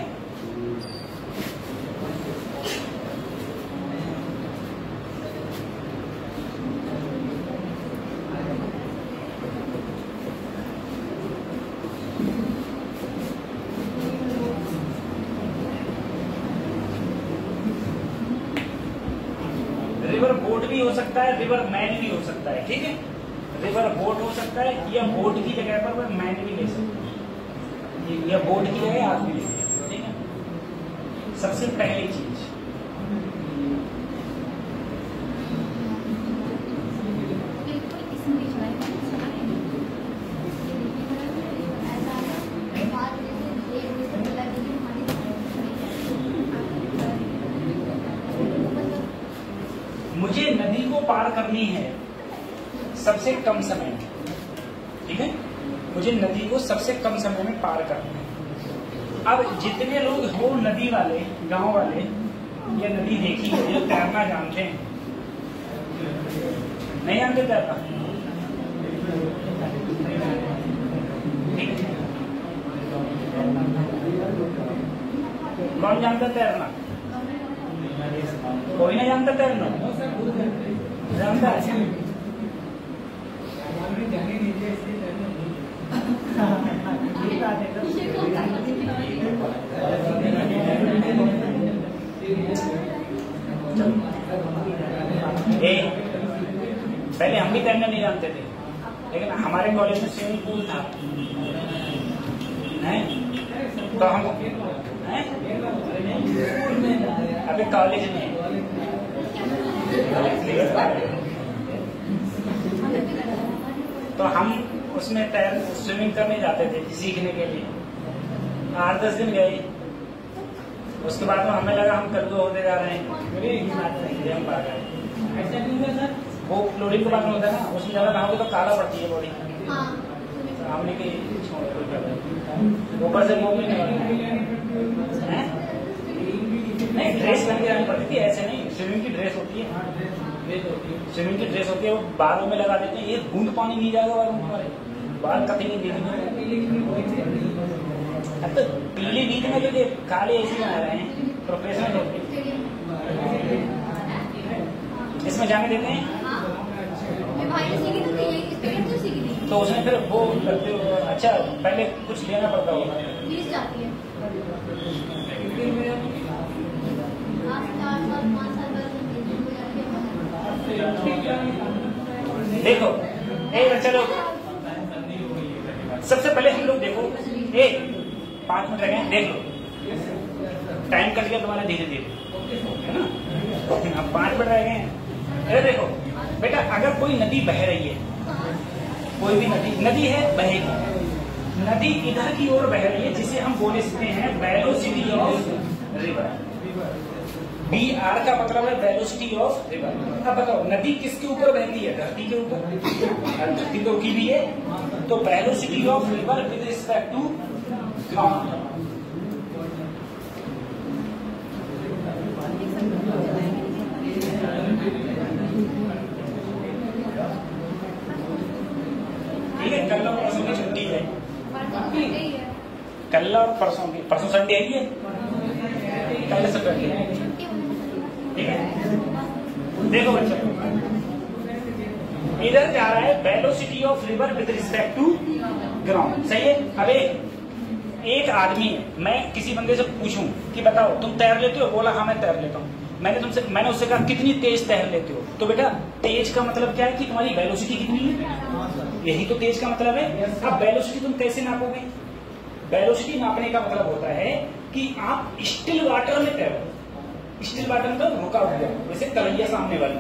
रिवर बोट भी हो सकता है, रिवर मैन भी हो सकता है, ठीक है। रिवर बोट हो सकता है, या बोट की जगह पर वह मैन भी ले सकता है, या बोट की जगह आदमी ले सकता है, ठीक है। सबसे पहली चीज मुझे नदी को पार करनी है सबसे कम समय में, ठीक है। मुझे नदी को सबसे कम समय में पार करना है। अब जितने लोग हो नदी वाले, गांव वाले, ये नदी देखी है, जो तैरना जानते हैं, नहीं जानते तैरना, ठीक है। कौन जानता तैरना? कोई नहीं जानता तैरना? जानता है? पहले हम भी तैरना नहीं जानते थे, लेकिन हमारे कॉलेज में स्विमिंग पूल था, तो हम अभी कॉलेज में तो हम उसमें स्विमिंग करने जाते थे सीखने के लिए। 8-10 दिन गए, उसके बाद में हमें लगा हम कर्ज होते जा रहे हैं, हम भाग गए। वो क्लोरीन के बाद में होता है ना, उसमें ज्यादा नहाओगे तो काला पड़ती है बॉडी। हमने की ऊपर से वो भी नहीं ड्रेस पहन के आनी पड़ती थी, ऐसे नहीं। स्विमिंग की ड्रेस होती है, स्विमिंग की ड्रेस होती है, वो बालों में लगा देते हैं, एक बूंद पानी नहीं जाएगा बालों में हमारे, बाल कभी नहीं देखेंगे। अब तो पीली बीज में जो काले ऐसे बना रहे हैं प्रोफेशनल होते, इसमें जाने देते हैं। तो उसमें फिर वो अच्छा पहले कुछ लेना पड़ता होगा, फीस जाती है। देखो चलो सबसे पहले हम लोग देखो 5 मिनट लगे, देख लो टाइम कट गया तुम्हारा धीरे धीरे, है ना। अब 5 मिनट रह गए हैं। अरे देखो बेटा, अगर कोई नदी बह रही है, कोई भी नदी है बहेगी, नदी इधर की ओर बह रही है, जिसे हम बोल सकते हैं वेलोसिटी ऑफ रिवर। BR का मतलब है वेलोसिटी ऑफ रिवर। अब बताओ नदी किसके ऊपर बहती है? धरती के ऊपर। धरती तो की भी है, तो velocity of river with respect to ground. ठीक है, कल और परसों की छुट्टी है। कल और परसों संडे है, कल से संडे। ठीक है, देखो बच्चों, इधर जा रहा है velocity of river with respect to ground, सही है। अब एक आदमी, मैं किसी बंदे से पूछूं कि बताओ तुम तैर लेते हो? बोला हाँ मैं तैर लेता हूँ। मैंने उससे कहा कितनी तेज तैर लेते हो? तो बेटा तेज का मतलब क्या है कि तुम्हारी वेलोसिटी कितनी है, यही तो तेज का मतलब है। अब वेलोसिटी तुम कैसे नापोगे? वेलोसिटी नापने का मतलब होता है कि आप स्टिल वाटर में तैरो। स्टिल वाटर मतलब रुका हुआ, जैसे कलैया सामने वाली।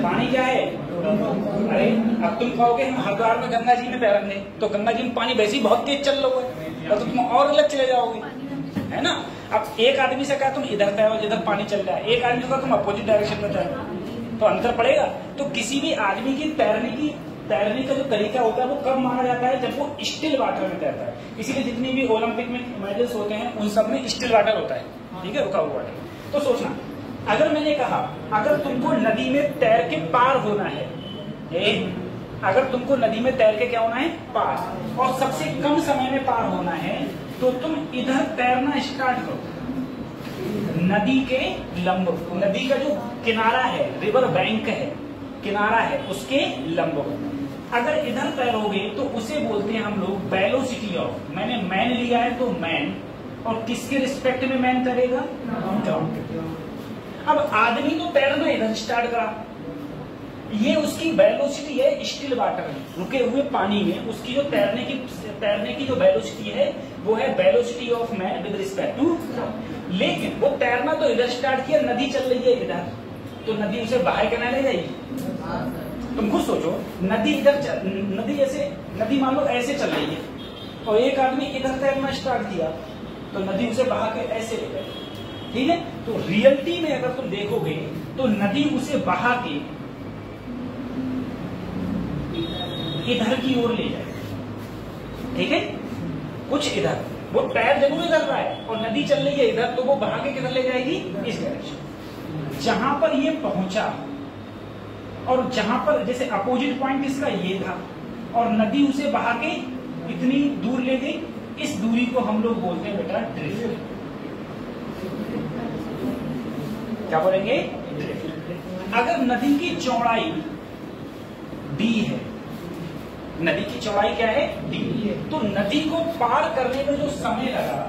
पानी क्या है? अरे अब तुम कहोगे हम हरिद्वार में गंगा जी में तैरेंगे, तो गंगा जी में पानी वैसे ही बहुत तेज चल रहा है, तो तुम और अलग चले जाओगे, है ना। अब एक आदमी से कहा तुम इधर तैरो जिधर पानी चल रहा है, एक आदमी से कहा तुम अपोजिट डायरेक्शन में तैरो, तो अंतर पड़ेगा। तो किसी भी आदमी की तैरने का जो तरीका होता है वो कब माना जाता है? जब वो स्टिल वाटर में तैरता है। इसीलिए जितनी भी ओलंपिक में मेडल्स होते हैं उन सब में स्टिल वाटर होता है, ठीक है, रुका हुआ वाटर। तो सोचना, अगर मैंने कहा अगर तुमको नदी में तैर के पार होना है, अगर तुमको नदी में तैर के क्या होना है? पार, और सबसे कम समय में पार होना है, तो तुम इधर तैरना स्टार्ट करो नदी के लंब। नदी का जो किनारा है, रिवर बैंक है, किनारा है, उसके लंब। अगर इधर तैरोगे तो उसे बोलते हैं हम लोग वेलोसिटी ऑफ, मैंने मैन लिया है तो मैन, और किसके रिस्पेक्ट में मैन तैरेगा? अब आदमी तो तैरना इधर स्टार्ट करा, ये उसकी वेलोसिटी है स्टिल वाटर में, रुके हुए पानी में उसकी जो तैरने की जो वेलोसिटी है वो है velocity of man with respect to. लेकिन वो तैरना तो इधर स्टार्ट किया, नदी चल रही है इधर, तो नदी उसे बाहर करना ले जाएगी। तुम खुद सोचो, नदी मान लो ऐसे चल रही है, और एक आदमी इधर तैरना स्टार्ट किया तो नदी उसे बहा के ऐसे ले जाएगी, ठीक है। तो रियलिटी में अगर तुम देखोगे तो नदी उसे बहा के इधर की ओर ले जाएगी, ठीक है। कुछ इधर, वो पैर जरूर इधर रहा है और नदी चल रही है इधर, तो वो बहा के किधर ले जाएगी? इस डायरेक्शन। जहां पर ये पहुंचा और जहां पर जैसे अपोजिट पॉइंट इसका ये था, और नदी उसे बहा के इतनी दूर ले गई, इस दूरी को हम लोग बोलते हैं बेटा ड्रिफ्ट। क्या बोलेंगे? ड्रिफ्ट। अगर नदी की चौड़ाई d है, नदी की चौड़ाई क्या है? d। तो नदी को पार करने में जो समय लगा,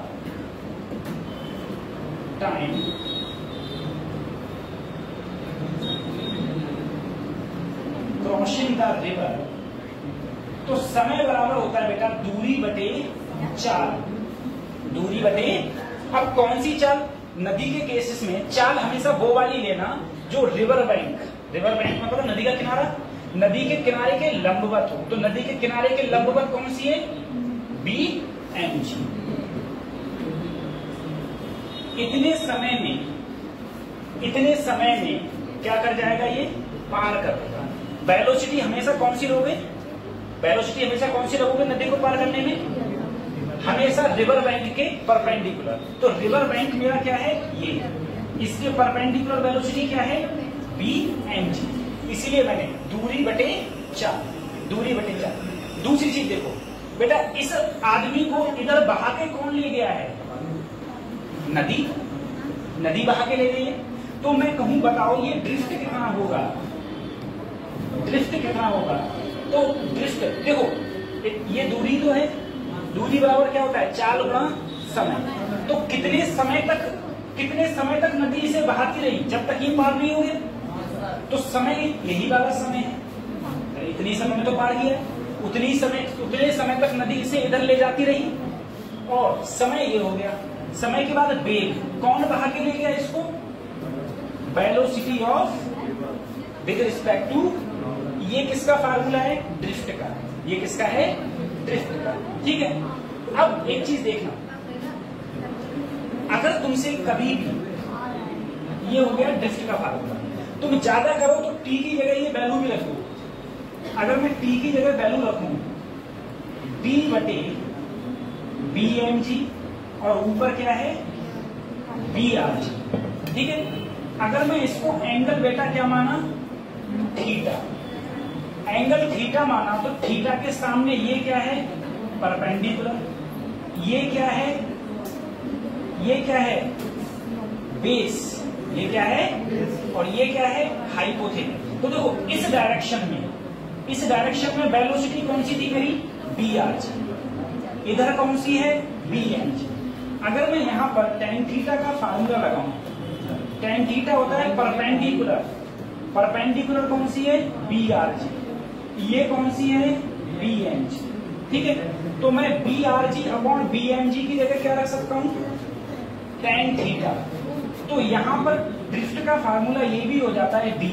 टाइम, क्रॉसिंग द रिवर, तो समय बराबर होता है बेटा दूरी बटे चाल। दूरी बटे, अब कौन सी चाल? नदी के केसेस में चाल हमेशा वो वाली लेना जो रिवर बैंक, रिवर बैंक मतलब नदी का किनारा, नदी के किनारे के लंबवत हो। तो नदी के किनारे के लंबवत कौन सी है? BMG। इतने समय में क्या कर जाएगा? ये पार कर देगा। वेलोसिटी हमेशा कौन सी लोगे? वेलोसिटी हमेशा कौन सी लोगे नदी को पार करने में? हमेशा रिवर बैंक के परपेंडिकुलर। तो रिवर बैंक मेरा क्या है? ये। इसके परपेंडिकुलर वेलोसिटी क्या है? BMG। इसीलिए मैंने दूरी बटे चाल, दूरी बटे चाल। दूसरी चीज देखो बेटा, इस आदमी को इधर बहा के कौन ले गया है? नदी, नदी बहा के ले गई है। तो मैं कहूं बताओ ये ड्रिफ्ट कितना होगा? ड्रिफ्ट कितना होगा? तो ड्रिफ्ट देखो, ये दूरी तो है, दूरी बराबर क्या होता है? चाल गुणा समय। तो कितने समय तक नदी इसे बहाती रही? जब तक ये पार नहीं हो गया। तो समय यही वाला समय है, इतनी समय में तो पार किया है। उतने समय तक नदी इसे इधर ले जाती रही और समय ये हो गया। समय के बाद वेग, कौन बहा के ले गया इसको? Velocity of with respect to, ये किसका फार्मूला है? ड्रिफ्ट का। ये किसका है? ड्रिफ्ट का। ठीक है। अब एक चीज देखना, अगर तुमसे कभी भी, ये हो गया ड्रिफ्ट का फार्मूला, तुम ज्यादा करो तो टी की जगह ये वैल्यू भी रखो। अगर मैं टी की जगह वैल्यू रखूं d बटे BMG और ऊपर क्या है? BRG। ठीक है। अगर मैं इसको एंगल बेटा क्या माना? थीटा। एंगल थीटा माना तो थीटा के सामने ये क्या है? परपेंडिकुलर। ये क्या है? ये क्या है? बेस। ये क्या है? और ये क्या है? हाइपोथेनस। तो देखो इस डायरेक्शन में वेलोसिटी कौन सी थी मेरी? BRG। इधर कौन सी है? BMG। अगर मैं यहां पर tan थीटा का फार्मूला लगाऊं, tan थीटा होता है परपेंडिकुलर। परपेंडिकुलर कौन सी है? BRG। ये कौन सी है? BMG। ठीक है। तो मैं BRG अपॉन BMG की जगह क्या रख सकता हूं? tan theta. तो यहां पर ड्रिफ्ट का फार्मूला ये भी हो जाता है D,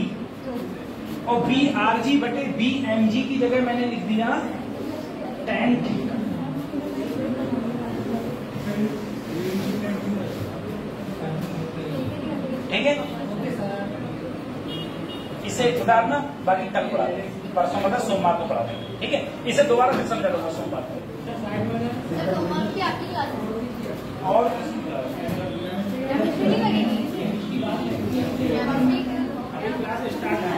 और BRG बटे BMG की जगह मैंने लिख दिया tan थीटा। ठीक है। इसे सुधारना, बाकी कल पढ़ाते हैं, परसों मतलब सोमवार को पढ़ाते हैं। ठीक है। इसे दोबारा फिर समझा दूंगा सोमवार को। और क्लास स्टार्ट है।